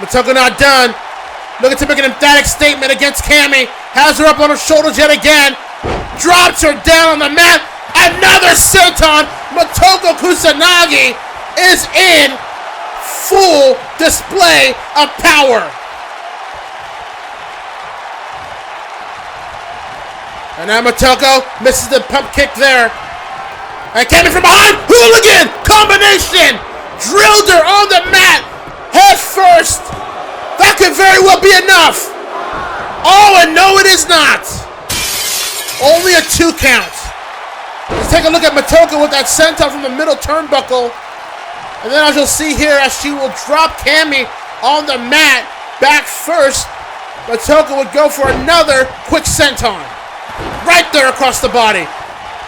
Motoko not done. Looking to make an emphatic statement against Cammy. Has her up on her shoulders yet again. Drops her down on the mat. Another senton. Motoko Kusanagi is in full display of power. And now Motoko misses the pump kick there. And Cammy from behind. Hooligan combination. Drilled her on the mat. Head first. That could very well be enough. Oh, and no, it is not. Only a 2 count. Let's take a look at Motoko with that senton from the middle turnbuckle. And then as you'll see here, as she will drop Cammy on the mat back first, Motoko would go for another quick senton. Right there across the body.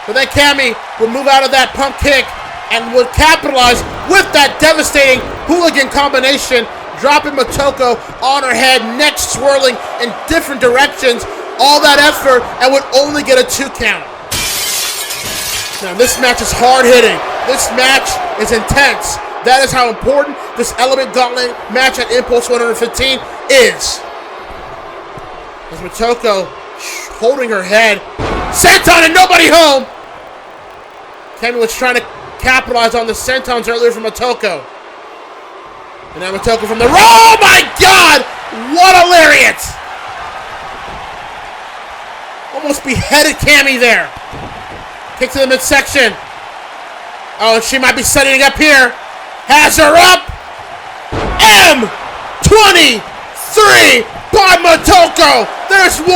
But then Cammy would move out of that pump kick and would capitalize with that devastating hooligan combination, dropping Motoko on her head, neck swirling in different directions. All that effort and would only get a 2 count. Now this match is hard hitting. This match is intense. That is how important this Element Gauntlet match at Impulse 115 is. As Motoko holding her head. Senton and nobody home! Cammy was trying to capitalize on the sentons earlier from Motoko. And now Motoko from the... Oh my God! What a lariat! Almost beheaded Cammy there. Kick to the midsection. Oh, she might be setting up here. Has her up. M23 by Motoko. There's 1.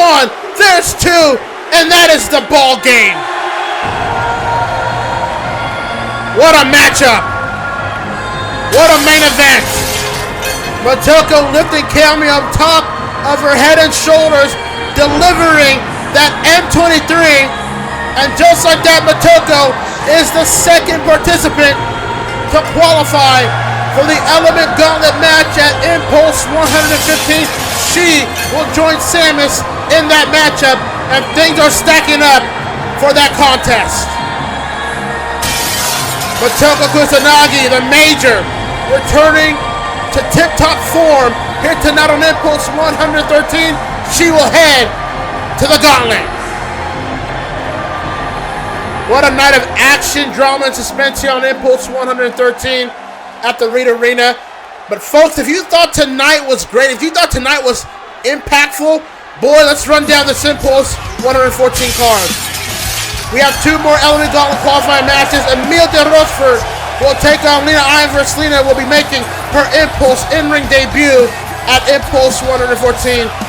There's 2. And that is the ball game. What a matchup. What a main event. Motoko lifting Cammy on top of her head and shoulders, delivering that M23. And just like that, Motoko is the second participant to qualify for the Element Gauntlet match at Impulse 115. She will join Samus in that matchup, and things are stacking up for that contest. Motoko Kusanagi, the Major, returning to tip-top form here tonight on Impulse 113. She will head to the Gauntlet. What a night of action, drama, and suspense here on Impulse 113 at the Reed Arena. But folks, if you thought tonight was great, if you thought tonight was impactful, boy, let's run down this Impulse 114 card. We have 2 more Element Gauntlet qualifying matches. Emile de Rochefort will take on Lena Iron versus Lena, will be making her Impulse in-ring debut at Impulse 114,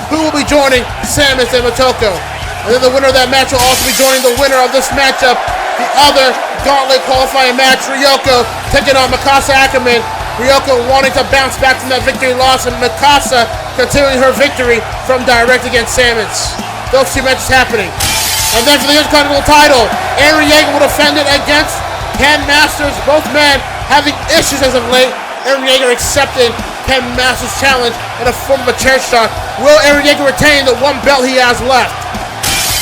who will be joining Samus and Motoko. And then the winner of that match will also be joining the winner of this matchup, the other Gauntlet qualifying match, Ryoko taking on Mikasa Ackerman. Ryoko wanting to bounce back from that victory loss, and Mikasa continuing her victory from direct against Samus. Those 2 matches happening. And then for the Intercontinental title, Aaron Yeager will defend it against Ken Masters. Both men having issues as of late. Aaron Yeager accepting Ken Masters' challenge in a form of a chair shot. Will Aaron Yeager retain the 1 belt he has left?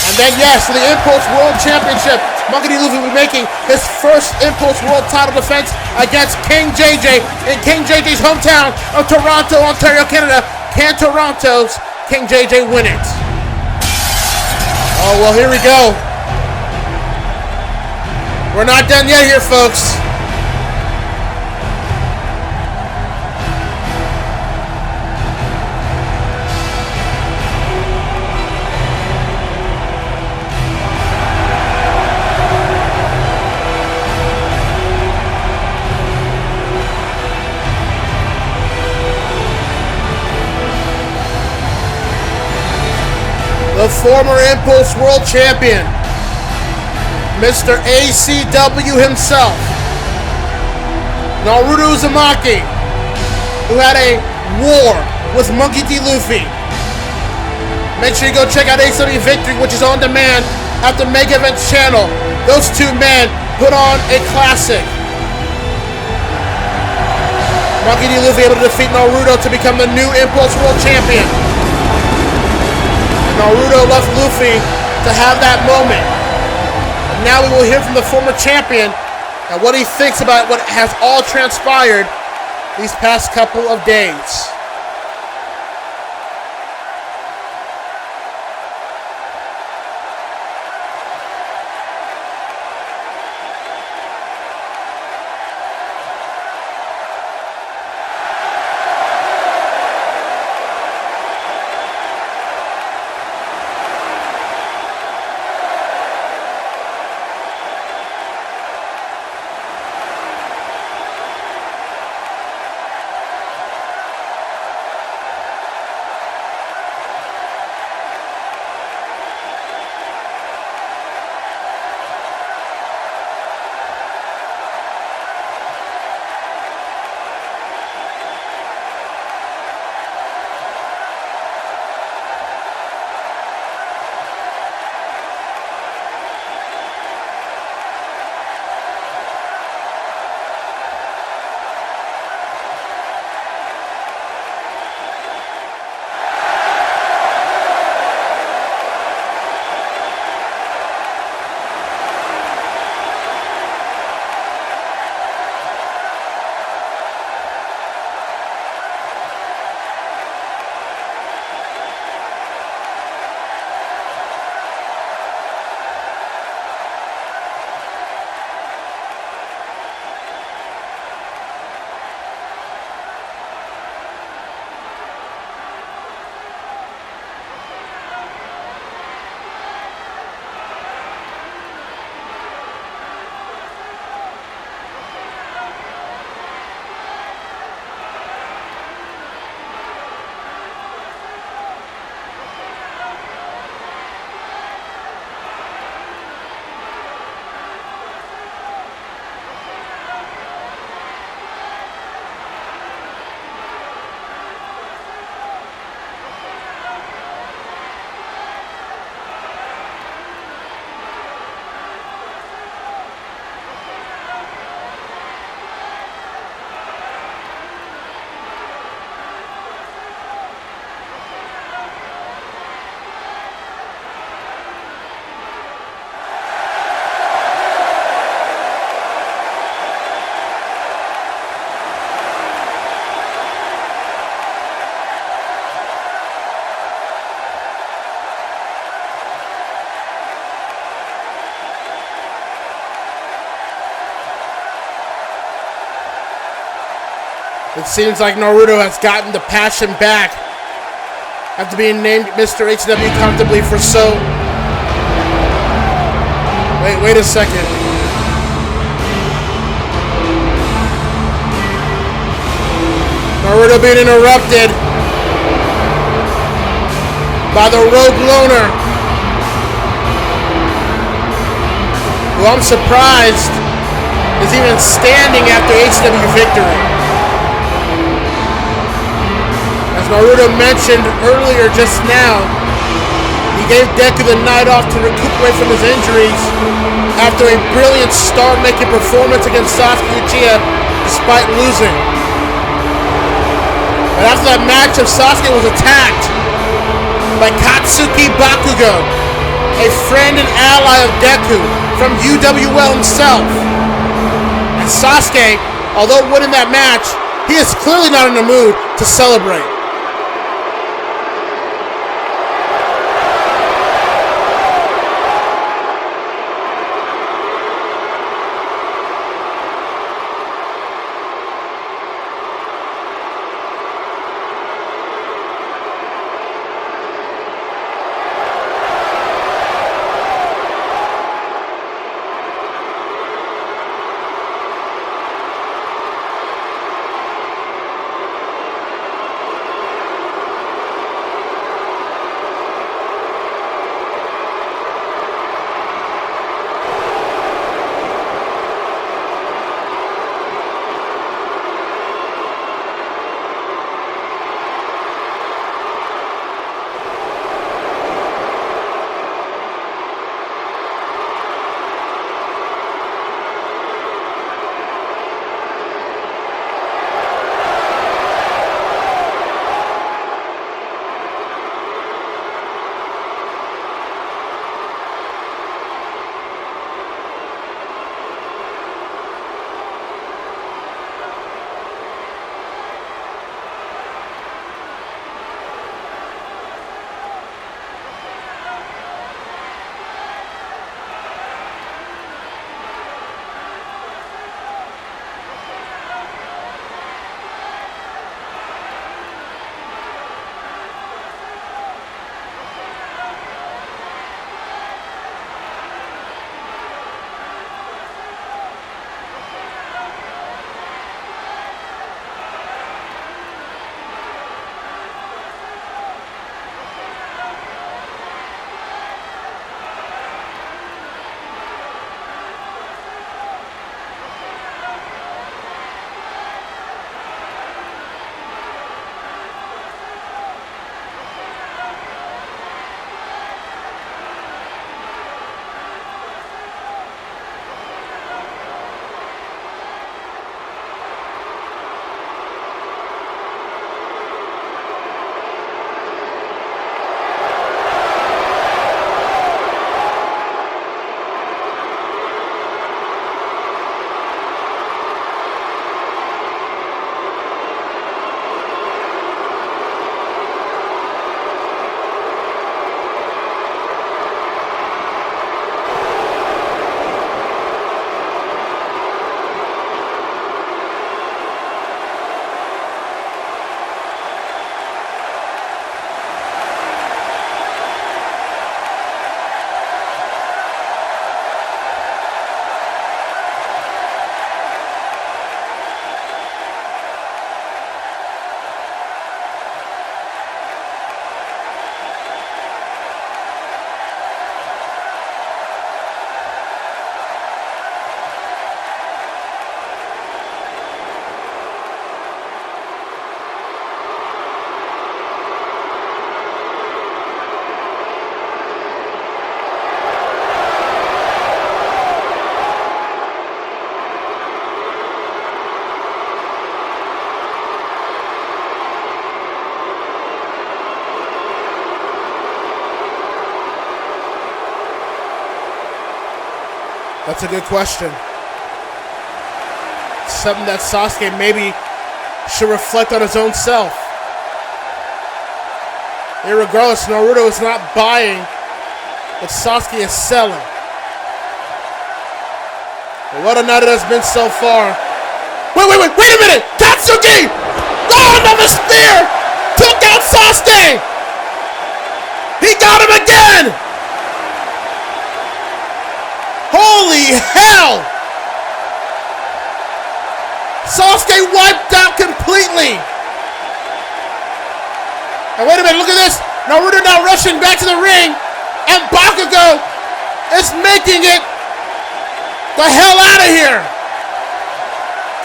And then, yes, for the Impulse World Championship, Monkey D. Luffy will be making his first Impulse World title defense against King JJ in King JJ's hometown of Toronto, Ontario, Canada. Can Toronto's King JJ win it? Oh, well, here we go. We're not done yet here, folks. The former Impulse World Champion, Mr. ACW himself, Naruto Uzumaki, who had a war with Monkey D. Luffy. Make sure you go check out ACW Victory, which is on demand at the Mega Events channel. Those 2 men put on a classic. Monkey D. Luffy able to defeat Naruto to become the new Impulse World Champion. Naruto left Luffy to have that moment. And now we will hear from the former champion and what he thinks about what has all transpired these past couple of days. It seems like Naruto has gotten the passion back after being named Mr. ACW comfortably for so... Wait a second. Naruto being interrupted by the Rogue Loner, who I'm surprised is even standing after ACW Victory. As Naruto mentioned earlier just now, he gave Deku the night off to recuperate from his injuries after a brilliant star-making performance against Sasuke Uchiha despite losing. But after that matchup, Sasuke was attacked by Katsuki Bakugo, a friend and ally of Deku from UWL himself. And Sasuke, although winning that match, he is clearly not in the mood to celebrate. That's a good question. Something that Sasuke maybe should reflect on his own self. Irregardless, Naruto is not buying what Sasuke is selling. But what a night it has been so far. Wait a minute! Katsuki! Oh, another spear! Took out Sasuke! He got him again! Holy hell! Sasuke wiped out completely! And wait a minute, look at this! Naruto now rushing back to the ring, and Bakugo is making it the hell out of here!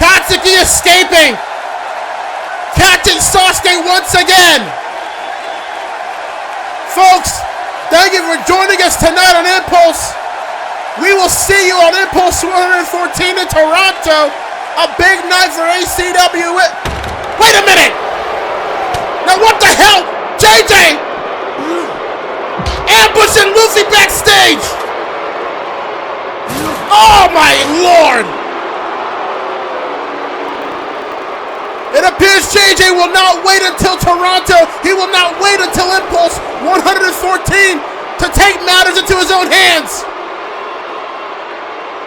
Katsuki escaping! Catching Sasuke once again! Folks, thank you for joining us tonight on Impulse. We will see you on Impulse 114 in Toronto. A big night for ACW. Wait a minute! Now what the hell? JJ! Ambushing Luffy backstage! Oh my lord! It appears JJ will not wait until Toronto. He will not wait until Impulse 114 to take matters into his own hands.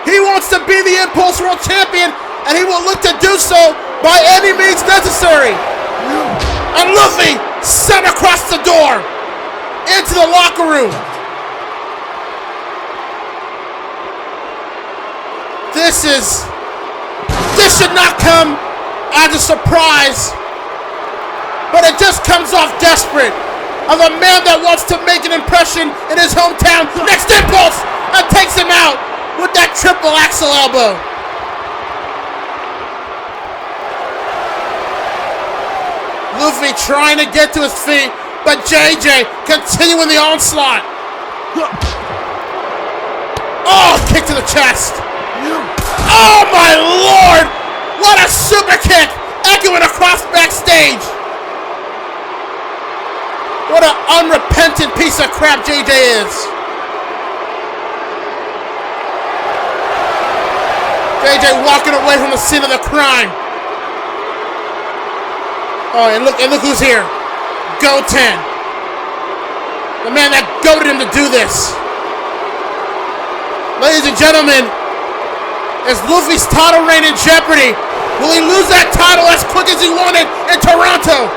He wants to be the Impulse World Champion, and he will look to do so by any means necessary. And Luffy sent across the door into the locker room. This should not come as a surprise, but it just comes off desperate of a man that wants to make an impression in his hometown. Next Impulse, and takes him out with that triple axle elbow. Luffy trying to get to his feet, but JJ continuing the onslaught. Oh, kick to the chest. Oh my lord! What a super kick! Echoing across backstage! What an unrepentant piece of crap JJ is! JJ walking away from the scene of the crime. Oh, and look who's here. Goten. The man that goaded him to do this. Ladies and gentlemen, is Luffy's title reign in jeopardy? Will he lose that title as quick as he wanted in Toronto?